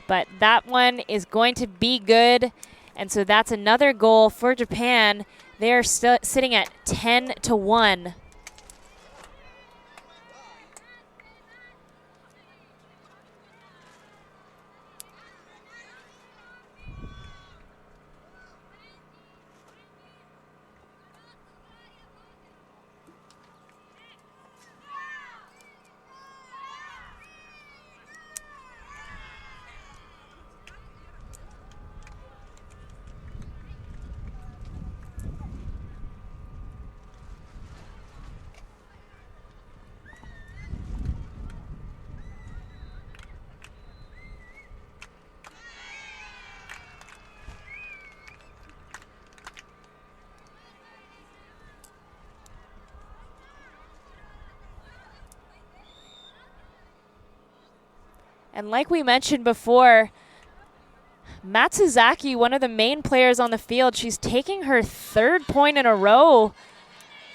[SPEAKER 1] But that one is going to be good, and so that's another goal for Japan. They are still sitting at 10-1. And like we mentioned before, Matsuzaki, one of the main players on the field, she's taking her 3rd point in a row.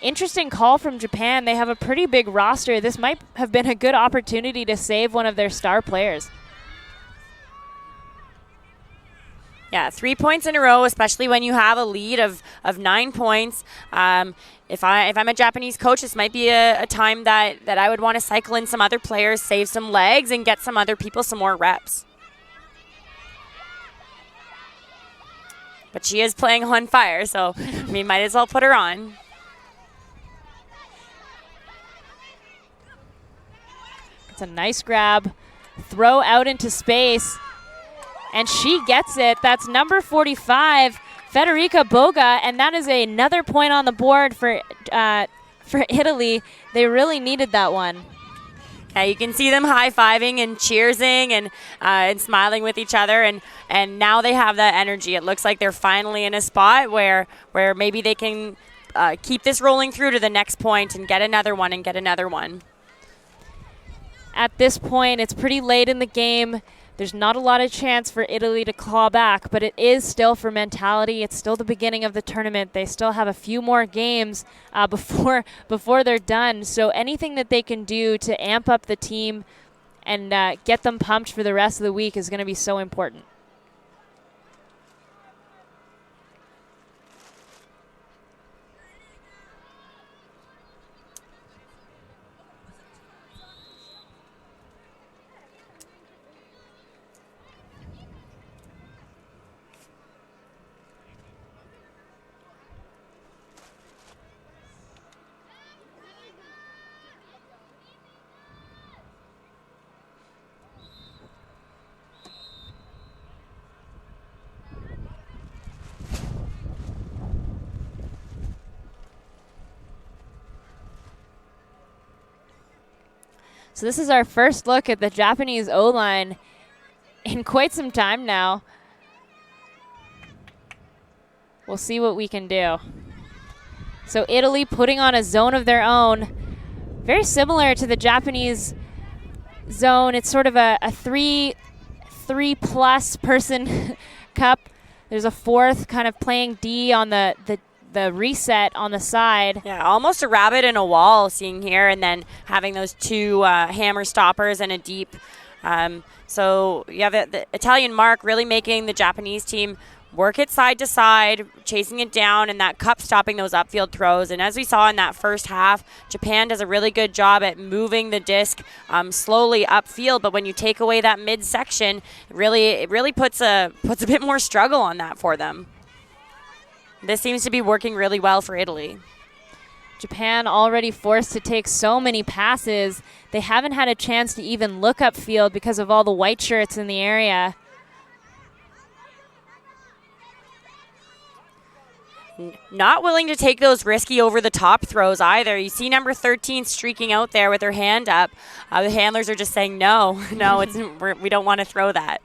[SPEAKER 1] Interesting call from Japan. They have a pretty big roster. This might have been a good opportunity to save one of their star players.
[SPEAKER 2] Yeah, 3 points in a row, especially when you have a lead of 9 points. If I'm a Japanese coach, this might be a time that I would want to cycle in some other players, save some legs, and get some other people some more reps. But she is playing on fire, so we might as well put her on.
[SPEAKER 1] It's a nice grab. Throw out into space. And she gets it. That's number 45, Federica Boga, and that is another point on the board for Italy. They really needed that one.
[SPEAKER 2] Yeah, you can see them high-fiving and cheersing and smiling with each other, and now they have that energy. It looks like they're finally in a spot where maybe they can keep this rolling through to the next point and get another one and get another one.
[SPEAKER 1] At this point, it's pretty late in the game. There's not a lot of chance for Italy to claw back, but it is still for mentality. It's still the beginning of the tournament. They still have a few more games before they're done. So anything that they can do to amp up the team and get them pumped for the rest of the week is going to be so important. So this is our first look at the Japanese O-line in quite some time now. We'll see what we can do. So Italy putting on a zone of their own, very similar to the Japanese zone. It's sort of a three-plus person cup. There's a 4th kind of playing D on the reset on the side.
[SPEAKER 2] Yeah, almost a rabbit in a wall seeing here, and then having those 2 hammer stoppers and a deep. So you have the Italian mark really making the Japanese team work it side to side, chasing it down, and that cup stopping those upfield throws. And as we saw in that first half, Japan does a really good job at moving the disc slowly upfield. But when you take away that midsection, it really puts a bit more struggle on that for them. This seems to be working really well for Italy.
[SPEAKER 1] Japan already forced to take so many passes. They haven't had a chance to even look upfield because of all the white shirts in the area.
[SPEAKER 2] Not willing to take those risky over-the-top throws either. You see number 13 streaking out there with her hand up. The handlers are just saying, no, we don't want to throw that.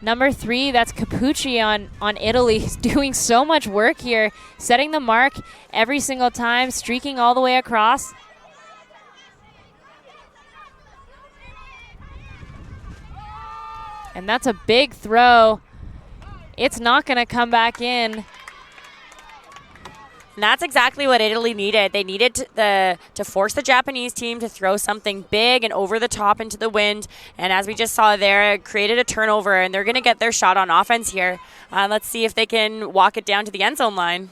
[SPEAKER 1] Number 3, that's Capucci on Italy. He's doing so much work here, setting the mark every single time, streaking all the way across. And that's a big throw. It's not going to come back in.
[SPEAKER 2] And that's exactly what Italy needed. They needed to force the Japanese team to throw something big and over the top into the wind. And as we just saw there, it created a turnover, and they're going to get their shot on offense here. Let's see if they can walk it down to the end zone line.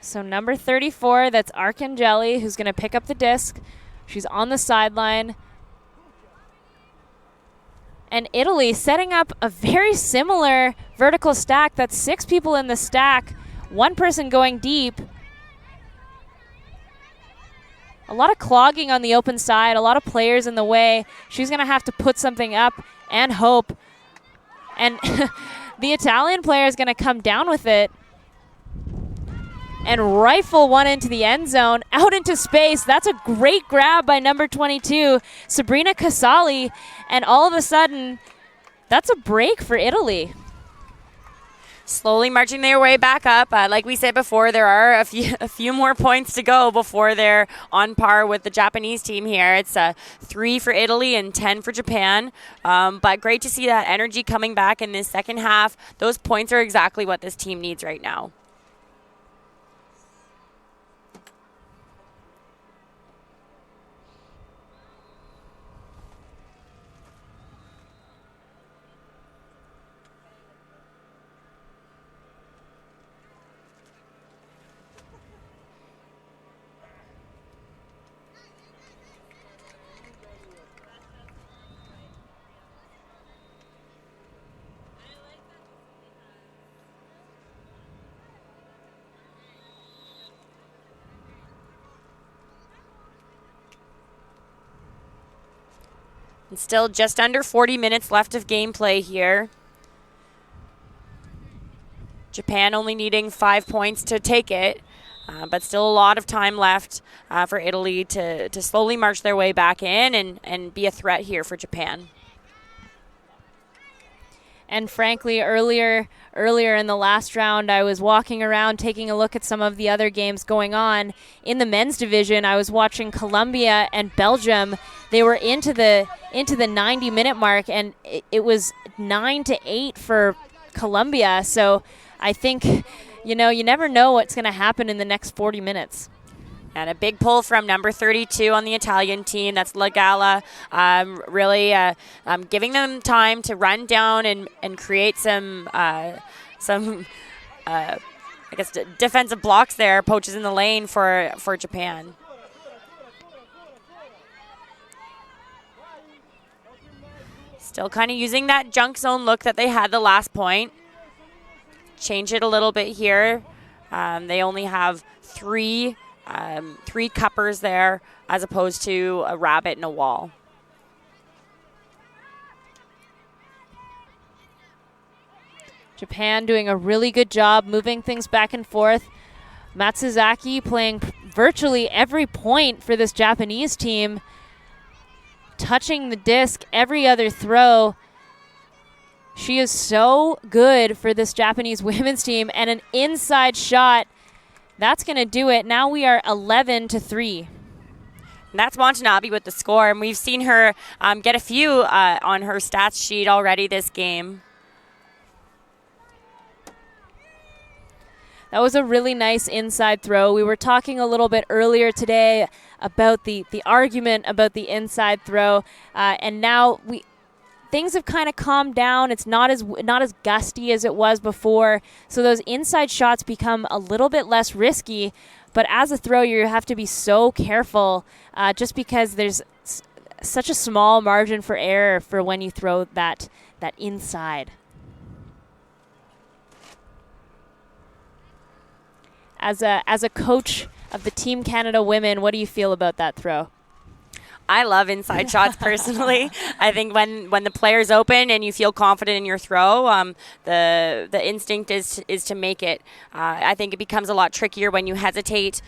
[SPEAKER 1] So number 34, that's Arcangeli, who's going to pick up the disc. She's on the sideline. And Italy setting up a very similar vertical stack. That's 6 people in the stack, 1 person going deep. A lot of clogging on the open side, a lot of players in the way. She's going to have to put something up and hope. And the Italian player is going to come down with it. and rifle one into the end zone, out into space. That's a great grab by number 22, Sabrina Casali, and all of a sudden, that's a break for Italy.
[SPEAKER 2] Slowly marching their way back up. Like we said before, there are a few more points to go before they're on par with the Japanese team here. It's 3 for Italy and 10 for Japan. But great to see that energy coming back in this second half. Those points are exactly what this team needs right now. And still just under 40 minutes left of gameplay here. Japan only needing 5 points to take it, but still a lot of time left for Italy to slowly march their way back in and be a threat here for Japan.
[SPEAKER 1] And frankly, earlier in the last round, I was walking around taking a look at some of the other games going on. In the men's division, I was watching Colombia and Belgium. They were into the 90-minute mark, and it was 9-8 for Colombia. So I think, you never know what's going to happen in the next 40 minutes.
[SPEAKER 2] And a big pull from number 32 on the Italian team. That's La Galla, really giving them time to run down and create some defensive blocks there, poaches in the lane for Japan. Still kind of using that junk zone look that they had the last point. Change it a little bit here. They only have three cuppers there as opposed to a rabbit and a wall.
[SPEAKER 1] Japan doing a really good job moving things back and forth. Matsuzaki playing virtually every point for this Japanese team, touching the disc every other throw. She is so good for this Japanese women's team, and an inside shot. That's going to do it. Now we are 11-3.
[SPEAKER 2] And that's Watanabe with the score, and we've seen her get a few on her stats sheet already this game.
[SPEAKER 1] That was a really nice inside throw. We were talking a little bit earlier today about the argument about the inside throw, and now things have kind of calmed down. It's not as gusty as it was before, so those inside shots become a little bit less risky. But as a thrower, you have to be so careful, just because there's such a small margin for error for when you throw that inside. As a coach of the Team Canada women, what do you feel about that throw?
[SPEAKER 2] I love inside shots personally. I think when the player's open and you feel confident in your throw, the instinct is to make it. I think it becomes a lot trickier when you hesitate,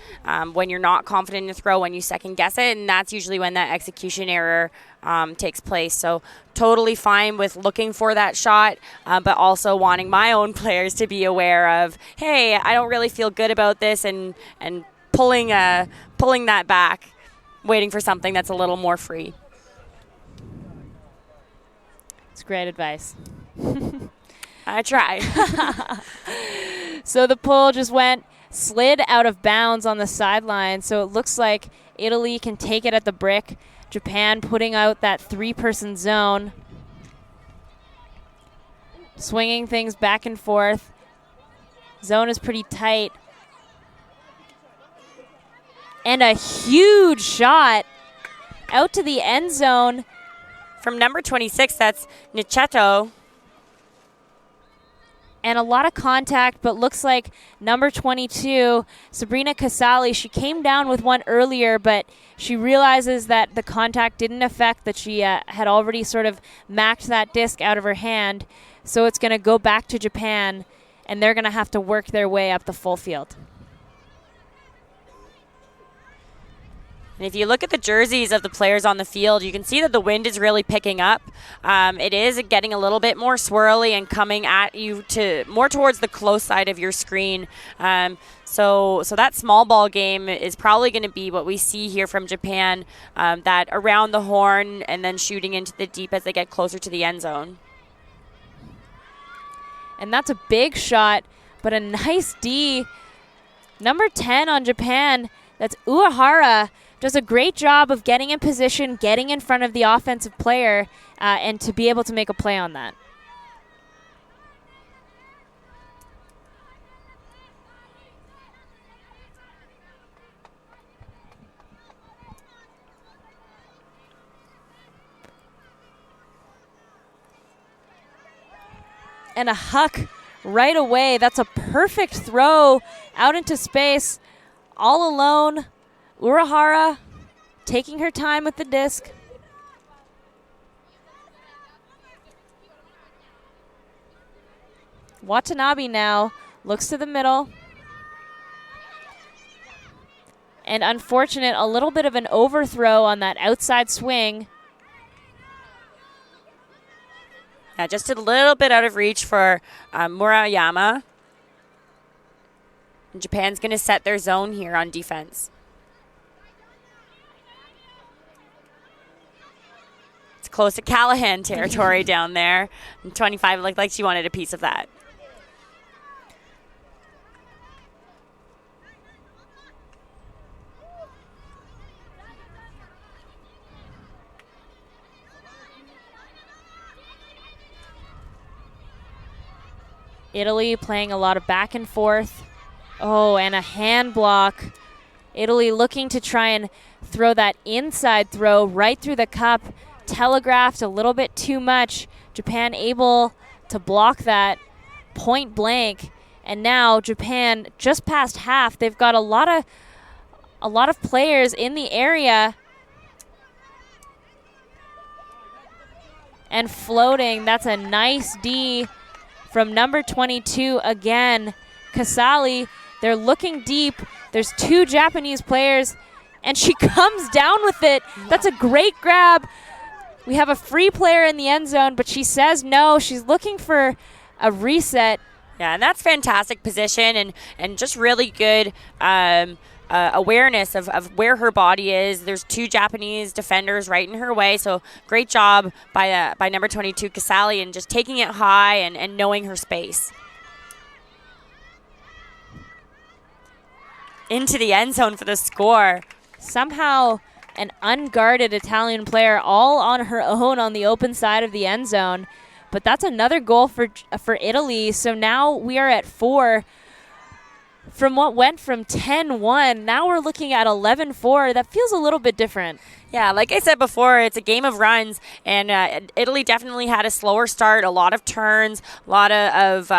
[SPEAKER 2] when you're not confident in your throw, when you second guess it, and that's usually when that execution error takes place. So totally fine with looking for that shot, but also wanting my own players to be aware of, hey, I don't really feel good about this, and pulling that back, waiting for something that's a little more free.
[SPEAKER 1] It's great advice.
[SPEAKER 2] I try.
[SPEAKER 1] So the pull just slid out of bounds on the sideline, so it looks like Italy can take it at the brick. Japan putting out that 3-person zone. Swinging things back and forth. Zone is pretty tight. And a huge shot out to the end zone.
[SPEAKER 2] From number 26, that's Nichetto.
[SPEAKER 1] And a lot of contact, but looks like number 22, Sabrina Casali, she came down with one earlier, but she realizes that the contact didn't affect, that she had already sort of maxed that disc out of her hand. So it's going to go back to Japan, and they're going to have to work their way up the full field.
[SPEAKER 2] And if you look at the jerseys of the players on the field, you can see that the wind is really picking up. It is getting a little bit more swirly and coming at you to more towards the close side of your screen. So that small ball game is probably going to be what we see here from Japan, that around the horn and then shooting into the deep as they get closer to the end zone.
[SPEAKER 1] And that's a big shot, but a nice D. Number 10 on Japan, that's Uehara, does a great job of getting in position, getting in front of the offensive player, and to be able to make a play on that. And a huck right away. That's a perfect throw out into space, all alone. Uehara taking her time with the disc. Watanabe now looks to the middle. And unfortunate, a little bit of an overthrow on that outside swing.
[SPEAKER 2] Yeah, just a little bit out of reach for Murayama. And Japan's going to set their zone here on defense. It's close to Callahan territory down there. And 25 looked like she wanted a piece of that.
[SPEAKER 1] Italy playing a lot of back and forth. Oh, and a hand block. Italy looking to try and throw that inside throw right through the cup. Telegraphed a little bit too much. Japan able to block that point blank. And now Japan just past half. They've got a lot of players in the area. And floating. That's a nice D from number 22 again. Kasali, they're looking deep. There's two Japanese players, and she comes down with it. That's a great grab. We have a free player in the end zone, but she says no. She's looking for a reset.
[SPEAKER 2] Yeah, and that's fantastic position and just really good awareness of where her body is. There's two Japanese defenders right in her way, so great job by number 22, Kasali, and just taking it high and knowing her space. Into the end zone for the score.
[SPEAKER 1] Somehow an unguarded Italian player all on her own on the open side of the end zone, but that's another goal for Italy. So now we are at 4. From what went from 10-1, now we're looking at 11-4. That feels a little bit different.
[SPEAKER 2] Yeah, like I said before, it's a game of runs, and Italy definitely had a slower start, a lot of turns, a lot of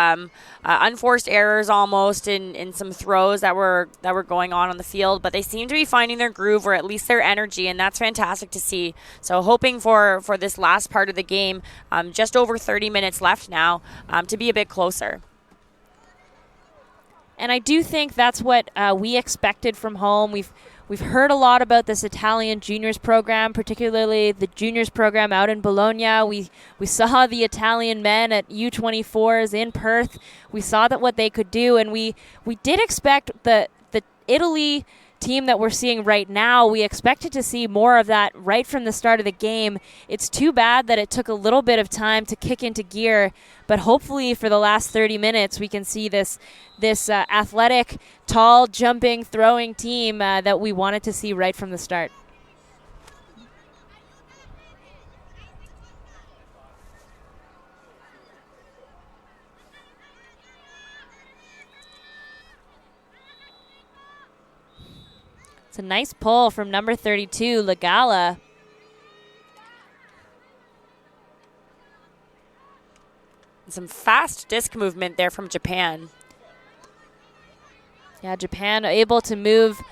[SPEAKER 2] unforced errors almost in some throws that were going on the field, but they seem to be finding their groove, or at least their energy, and that's fantastic to see. So hoping for this last part of the game, just over 30 minutes left now, to be a bit closer.
[SPEAKER 1] And I do think that's what we expected from home. We've heard a lot about this Italian juniors program, particularly the juniors program out in Bologna. We saw the Italian men at U24s in Perth. We saw that what they could do, and we did expect the Italy team that we're seeing right now. We expected to see more of that right from the start of the game. It's too bad that it took a little bit of time to kick into gear, but hopefully for the last 30 minutes we can see this athletic, tall, jumping, throwing team that we wanted to see right from the start. It's a nice pull from number 32, Lagala.
[SPEAKER 2] Some fast disc movement there from Japan.
[SPEAKER 1] Yeah, Japan able to move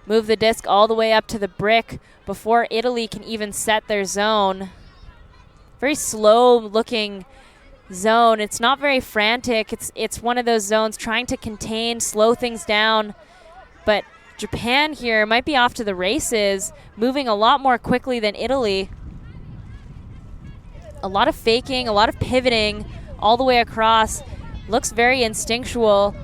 [SPEAKER 1] the disc all the way up to the brick before Italy can even set their zone. Very slow-looking zone. It's not very frantic. It's one of those zones trying to contain, slow things down, but Japan here might be off to the races, moving a lot more quickly than Italy. A lot of faking, a lot of pivoting all the way across. Looks very instinctual.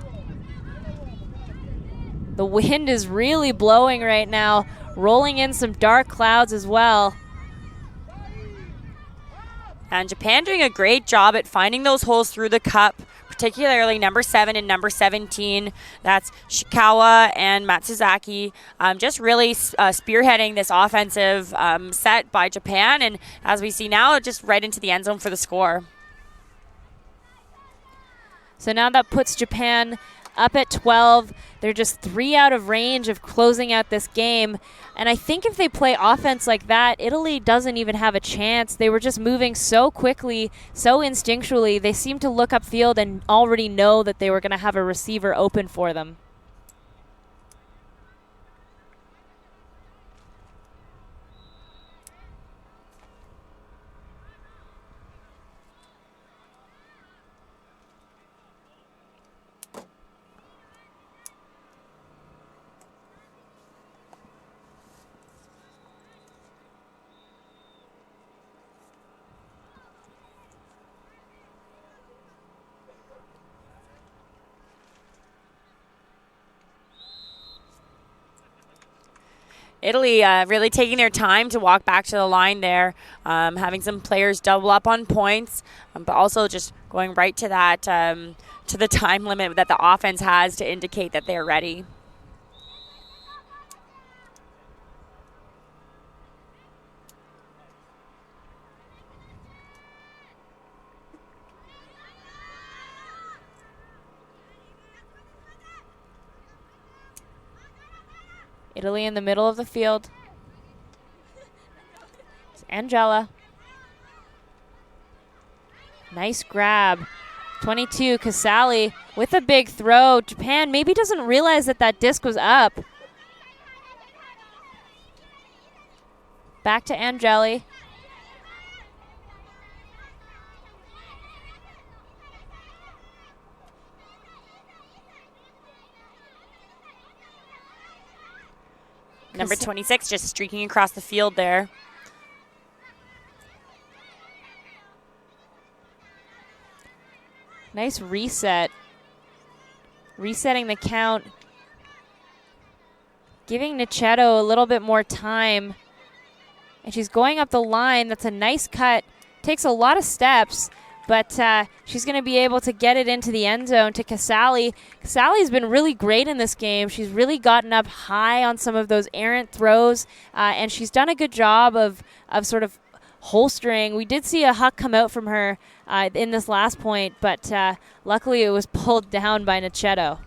[SPEAKER 1] The wind is really blowing right now, rolling in some dark clouds as well.
[SPEAKER 2] And Japan doing a great job at finding those holes through the cup, particularly number 7 and number 17. That's Shikawa and Matsuzaki. Just really spearheading this offensive set by Japan. And as we see now, just right into the end zone for the score.
[SPEAKER 1] So now that puts Japan up at 12. They're just 3 out of range of closing out this game. And I think if they play offense like that, Italy doesn't even have a chance. They were just moving so quickly, so instinctually. They seemed to look upfield and already know that they were going to have a receiver open for them.
[SPEAKER 2] Italy really taking their time to walk back to the line there, having some players double up on points, but also just going right to that to the time limit that the offense has to indicate that they're ready.
[SPEAKER 1] Italy in the middle of the field. It's Angela. Nice grab. 22, Casali with a big throw. Japan maybe doesn't realize that that disc was up. Back to Angeli.
[SPEAKER 2] Number 26 just streaking across the field there.
[SPEAKER 1] Nice reset. Resetting the count. Giving Nichetto a little bit more time. And she's going up the line. That's a nice cut. Takes a lot of steps, but she's going to be able to get it into the end zone to Casali. Casali's been really great in this game. She's really gotten up high on some of those errant throws, and she's done a good job of sort of holstering. We did see a huck come out from her in this last point, but luckily it was pulled down by Nichetto.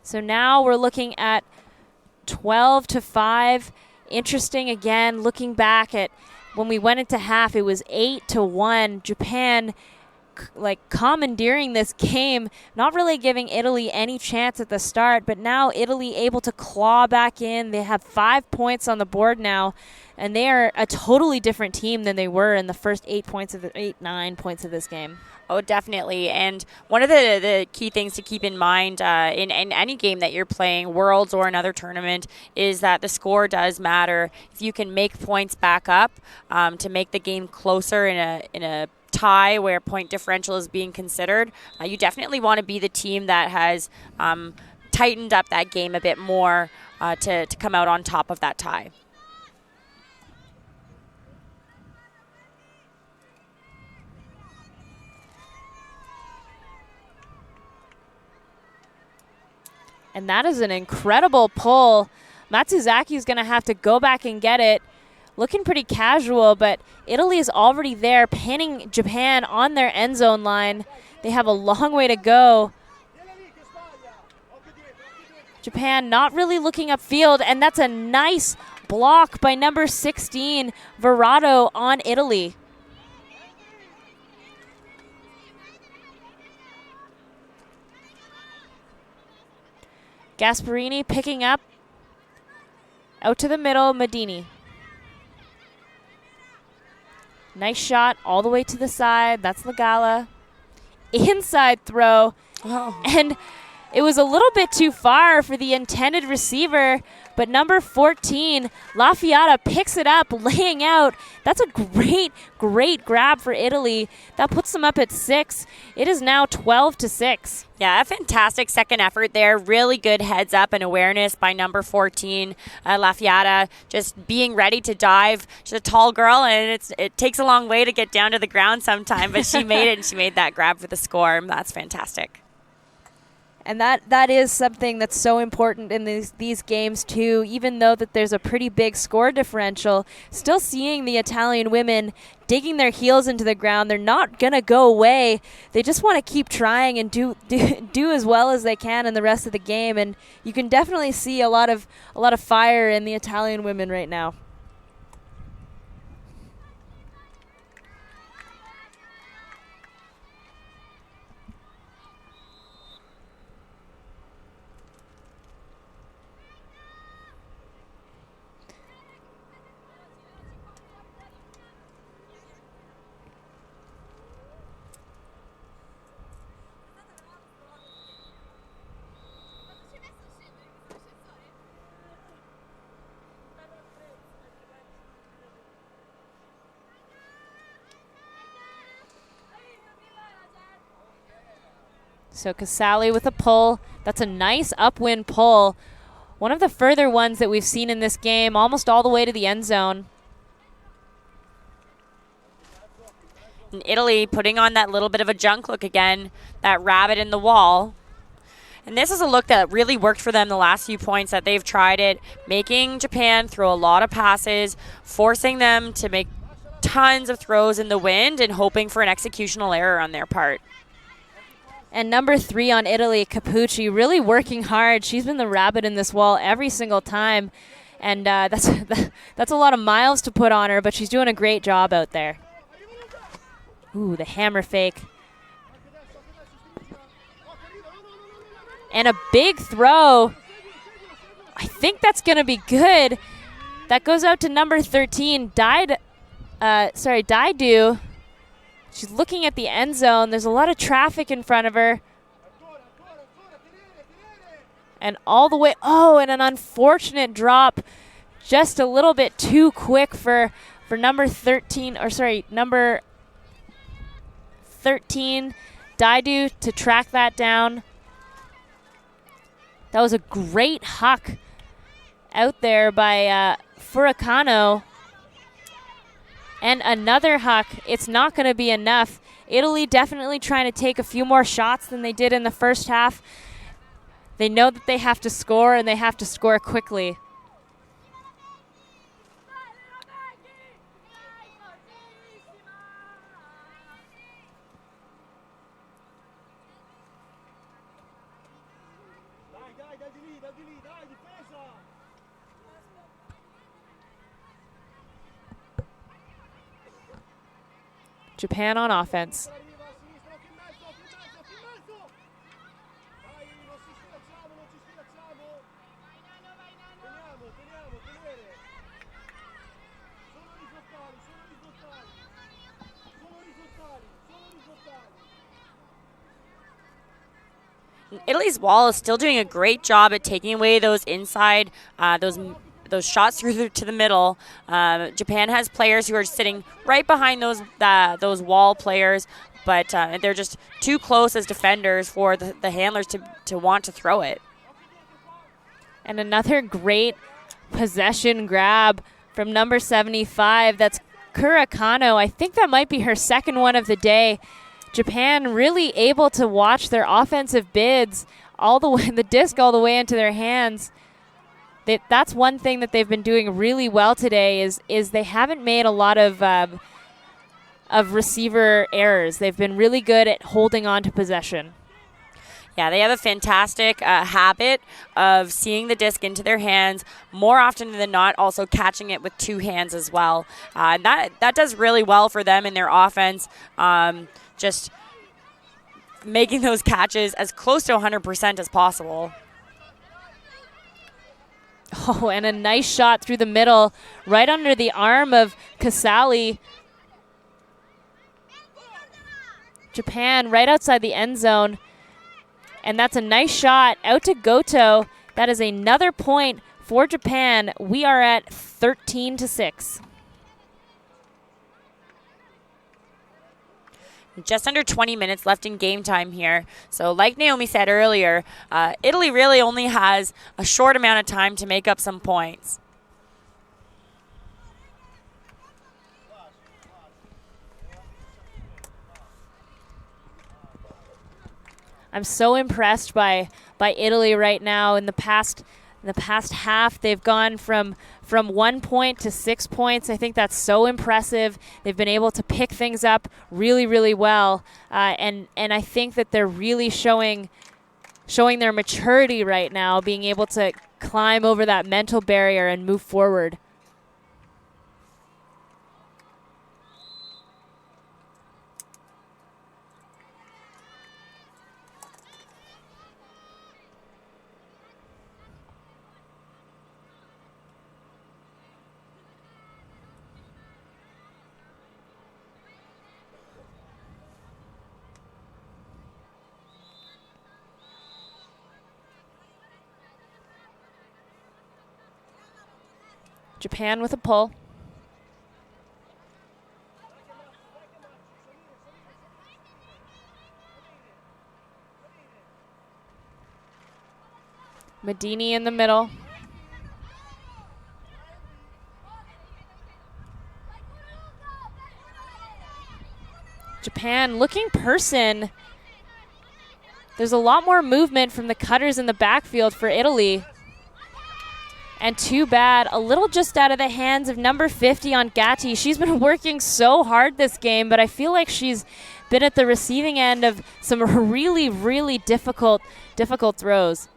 [SPEAKER 1] So now we're looking at 12-5. Interesting again, looking back at when we went into half, it was 8-1. Japan commandeering this game, not really giving Italy any chance at the start, but now Italy able to claw back in. They have 5 points on the board now, and they are a totally different team than they were in the first 9 points of this game.
[SPEAKER 2] Oh, definitely. And one of the key things to keep in mind in any game that you're playing, Worlds or another tournament, is that the score does matter. If you can make points back up to make the game closer in a tie where point differential is being considered, you definitely want to be the team that has tightened up that game a bit more to come out on top of that tie.
[SPEAKER 1] And that is an incredible pull. Matsuzaki is going to have to go back and get it. Looking pretty casual, but Italy is already there, pinning Japan on their end zone line. They have a long way to go. Japan not really looking upfield, and that's a nice block by number 16, Verado, on Italy. Gasparini picking up. Out to the middle, Medini. Nice shot all the way to the side. That's Lagala. Inside throw.
[SPEAKER 2] Oh.
[SPEAKER 1] And it was a little bit too far for the intended receiver, but number 14, Lafiata, picks it up, laying out. That's a great, great grab for Italy. That puts them up at 6. It is now 12-6.
[SPEAKER 2] Yeah, a fantastic second effort there. Really good heads up and awareness by number 14, Lafiata, just being ready to dive. She's a tall girl, and it takes a long way to get down to the ground sometime, but she made it, and she made that grab for the score. That's fantastic.
[SPEAKER 1] And that is something that's so important in these games too. Even though that there's a pretty big score differential, still seeing the Italian women digging their heels into the ground. They're not gonna go away. They just want to keep trying and do as well as they can in the rest of the game. And you can definitely see a lot of fire in the Italian women right now. So Casali with a pull. That's a nice upwind pull. One of the further ones that we've seen in this game, almost all the way to the end zone.
[SPEAKER 2] And Italy putting on that little bit of a junk look again, that rabbit in the wall. And this is a look that really worked for them the last few points that they've tried it, making Japan throw a lot of passes, forcing them to make tons of throws in the wind and hoping for an executional error on their part.
[SPEAKER 1] And number 3 on Italy, Capucci, really working hard. She's been the rabbit in this wall every single time. And that's a lot of miles to put on her, but she's doing a great job out there. Ooh, the hammer fake. And a big throw. I think that's going to be good. That goes out to number 13, Daidu. She's looking at the end zone. There's a lot of traffic in front of her. And all the way, and an unfortunate drop. Just a little bit too quick for number 13, number 13, Daidu, to track that down. That was a great huck out there by Furacano. And another huck. It's not going to be enough. Italy definitely trying to take a few more shots than they did in the first half. They know that they have to score, and they have to score quickly. Japan on offense.
[SPEAKER 2] Italy's wall is still doing a great job at taking away those inside, those shots through to the middle. Japan has players who are sitting right behind those wall players, but they're just too close as defenders for the handlers to want to throw it.
[SPEAKER 1] And another great possession grab from number 75. That's Kurakano. I think that might be her second one of the day. Japan really able to watch their offensive bids all the way, the disc all the way into their hands. That's one thing that they've been doing really well today is they haven't made a lot of receiver errors. They've been really good at holding on to possession.
[SPEAKER 2] Yeah, they have a fantastic habit of seeing the disc into their hands, more often than not also catching it with two hands as well. That does really well for them in their offense, just making those catches as close to 100% as possible.
[SPEAKER 1] Oh, and a nice shot through the middle, right under the arm of Casali. Japan right outside the end zone. And that's a nice shot out to Goto. That is another point for Japan. We are at 13-6.
[SPEAKER 2] Just under 20 minutes left in game time here. So like Naomi said earlier, Italy really only has a short amount of time to make up some points.
[SPEAKER 1] I'm so impressed by Italy right now. In the past half, they've gone from 1 point to 6 points. I think that's so impressive. They've been able to pick things up really, really well, and I think that they're really showing their maturity right now, being able to climb over that mental barrier and move forward. Japan with a pull. Medini in the middle. Japan looking person. There's a lot more movement from the cutters in the backfield for Italy. And too bad, a little just out of the hands of number 50 on Gatti. She's been working so hard this game, but I feel like she's been at the receiving end of some really, really difficult throws.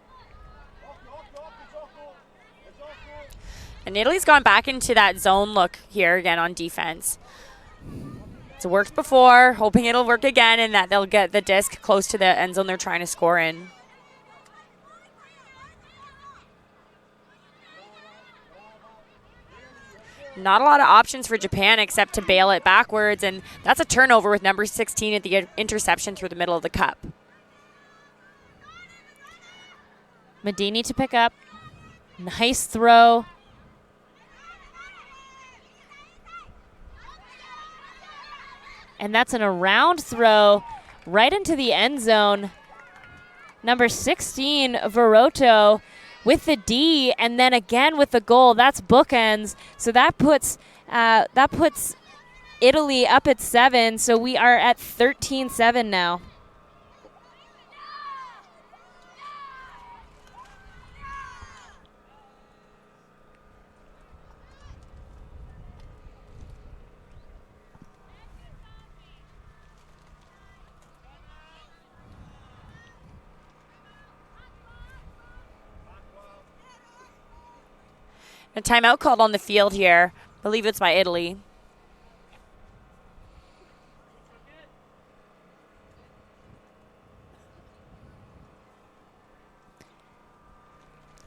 [SPEAKER 2] And Italy's gone back into that zone look here again on defense. It's worked before, hoping it'll work again and that they'll get the disc close to the end zone they're trying to score in. Not a lot of options for Japan except to bail it backwards, and that's a turnover with number 16 at the interception through the middle of the cup.
[SPEAKER 1] Medini to pick up. Nice throw. And that's an around throw right into the end zone. Number 16, Veroto, with the D, and then again with the goal. That's bookends. So that puts Italy up at 7. So we are at 13-7 now.
[SPEAKER 2] A timeout called on the field here. I believe it's by Italy.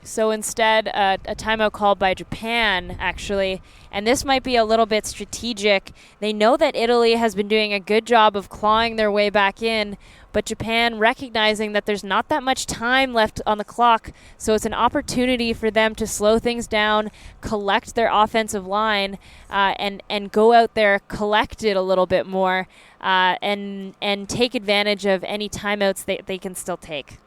[SPEAKER 1] So instead, a timeout called by Japan, actually. And this might be a little bit strategic. They know that Italy has been doing a good job of clawing their way back in, but Japan recognizing that there's not that much time left on the clock, so it's an opportunity for them to slow things down, collect their offensive line, and go out there collected a little bit more, and take advantage of any timeouts they can still take.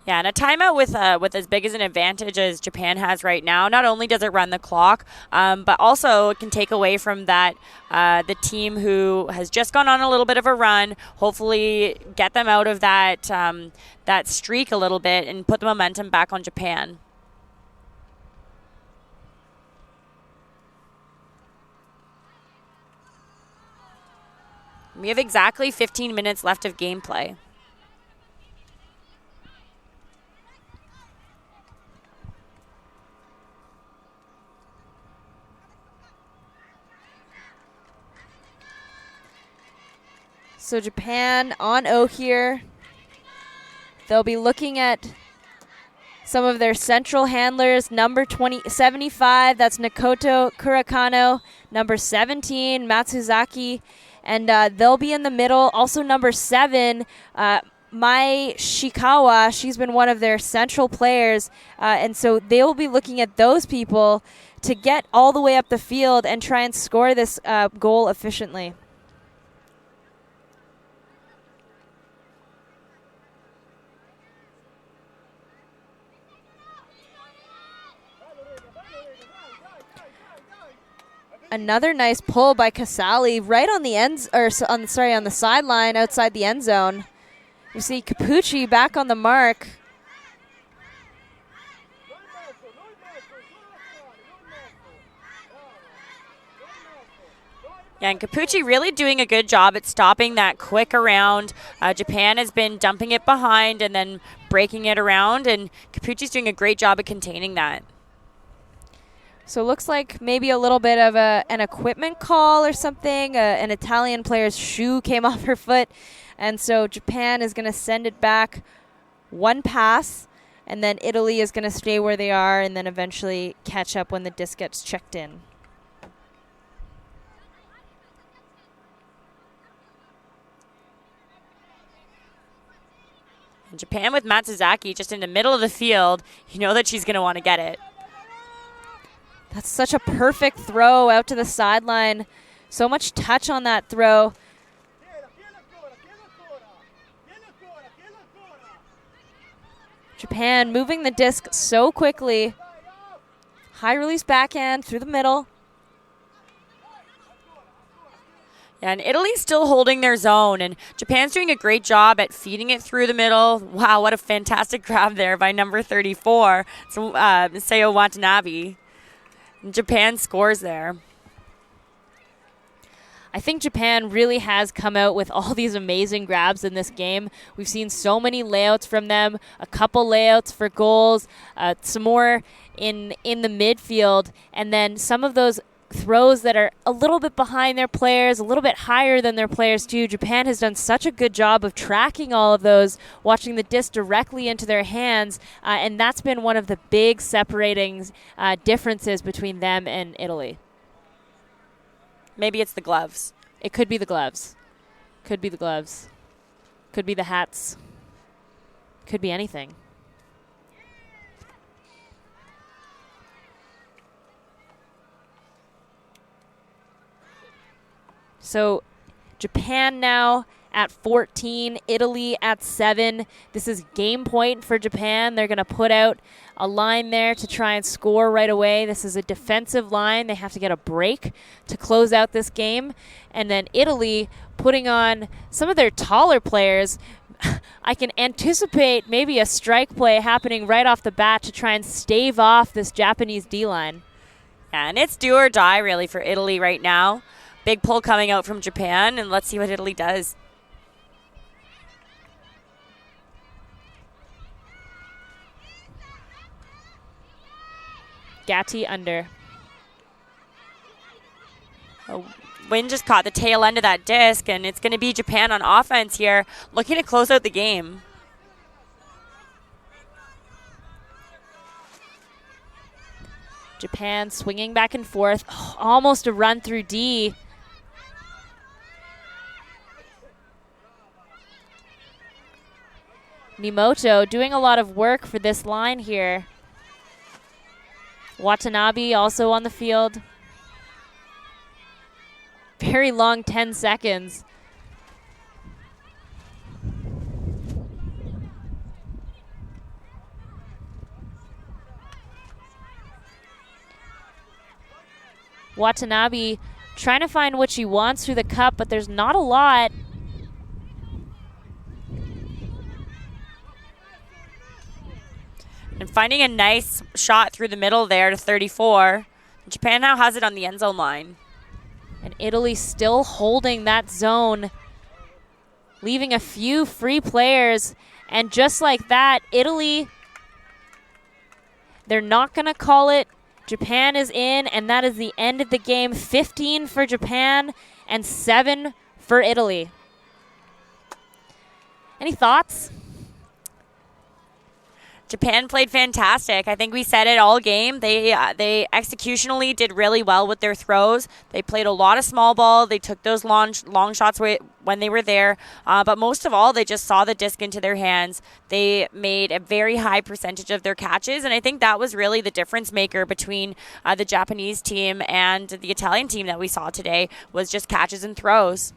[SPEAKER 2] Yeah, and a timeout with as big as an advantage as Japan has right now, not only does it run the clock, but also it can take away from that the team who has just gone on a little bit of a run, hopefully get them out of that that streak a little bit and put the momentum back on Japan. We have exactly 15 minutes left of gameplay.
[SPEAKER 1] So Japan on O here. They'll be looking at some of their central handlers. Number 75, that's Nakoto Kurakano. Number 17, Matsuzaki. and they'll be in the middle. Also number 7, Mai Shikawa, she's been one of their central players, and so they will be looking at those people to get all the way up the field and try and score this goal efficiently. Another nice pull by Casali right on the on the sideline outside the end zone. You see Capucci back on the mark.
[SPEAKER 2] Yeah, and Capucci really doing a good job at stopping that quick around. Japan has been dumping it behind and then breaking it around, and Capucci's doing a great job at containing that.
[SPEAKER 1] So it looks like maybe a little bit of an equipment call or something. An Italian player's shoe came off her foot. And so Japan is going to send it back one pass, and then Italy is going to stay where they are and then eventually catch up when the disc gets checked in.
[SPEAKER 2] And Japan with Matsuzaki just in the middle of the field, you know that she's going to want to get it.
[SPEAKER 1] That's such a perfect throw out to the sideline. So much touch on that throw. Japan moving the disc so quickly. High release backhand through the middle.
[SPEAKER 2] Yeah, and Italy's still holding their zone, and Japan's doing a great job at feeding it through the middle. Wow, what a fantastic grab there by number 34, Seo Watanabe. And Japan scores there.
[SPEAKER 1] I think Japan really has come out with all these amazing grabs in this game. We've seen so many layouts from them, a couple layouts for goals, some more in the midfield, and then some of those throws that are a little bit behind their players, a little bit higher than their players too. Japan has done such a good job of tracking all of those, watching the disc directly into their hands, and that's been one of the big separating differences between them and Italy.
[SPEAKER 2] Maybe it's the gloves.
[SPEAKER 1] It could be the gloves. Could be the gloves. Could be the hats. Could be anything. So Japan now at 14, Italy at 7. This is game point for Japan. They're going to put out a line there to try and score right away. This is a defensive line. They have to get a break to close out this game. And then Italy putting on some of their taller players. I can anticipate maybe a strike play happening right off the bat to try and stave off this Japanese D-line.
[SPEAKER 2] Yeah, and it's do or die really for Italy right now. Big pull coming out from Japan, and let's see what Italy does.
[SPEAKER 1] Gatti under.
[SPEAKER 2] Oh, wind just caught the tail end of that disc, and it's going to be Japan on offense here, looking to close out the game.
[SPEAKER 1] Japan swinging back and forth. Oh, almost a run through D. Nimoto doing a lot of work for this line here. Watanabe also on the field. Very long 10 seconds. Watanabe trying to find what she wants through the cup, but there's not a lot.
[SPEAKER 2] And finding a nice shot through the middle there to 34. Japan now has it on the end zone line.
[SPEAKER 1] And Italy still holding that zone, leaving a few free players. And just like that, Italy, they're not going to call it. Japan is in, and that is the end of the game. 15 for Japan and 7 for Italy. Any thoughts?
[SPEAKER 2] Japan played fantastic. I think we said it all game. They executionally did really well with their throws. They played a lot of small ball. They took those long shots when they were there. But most of all, they just saw the disc into their hands. They made a very high percentage of their catches, and I think that was really the difference maker between the Japanese team and the Italian team that we saw today, was just catches and throws.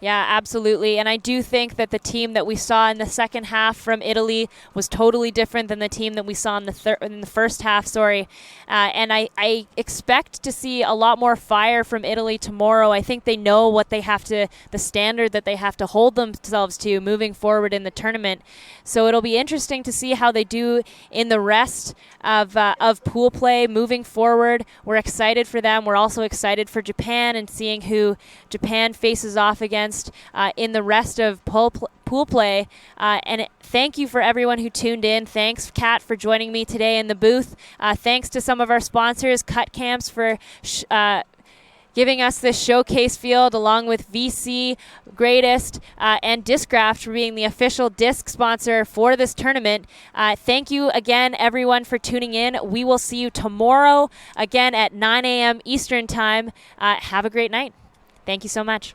[SPEAKER 1] Yeah, absolutely. And I do think that the team that we saw in the second half from Italy was totally different than the team that we saw in the first half. And I expect to see a lot more fire from Italy tomorrow. I think they know what they have to, the standard that they have to hold themselves to moving forward in the tournament. So it'll be interesting to see how they do in the rest of pool play moving forward. We're excited for them. We're also excited for Japan and seeing who Japan faces off against in the rest of pool play. And thank you for everyone who tuned in. Thanks, Kat, for joining me today in the booth. Thanks to some of our sponsors, Cut Camps, for giving us this showcase field, along with VC, Greatest, and Discraft for being the official disc sponsor for this tournament. Thank you again, everyone, for tuning in. We will see you tomorrow again at 9 a.m. Eastern Time. Have a great night. Thank you so much.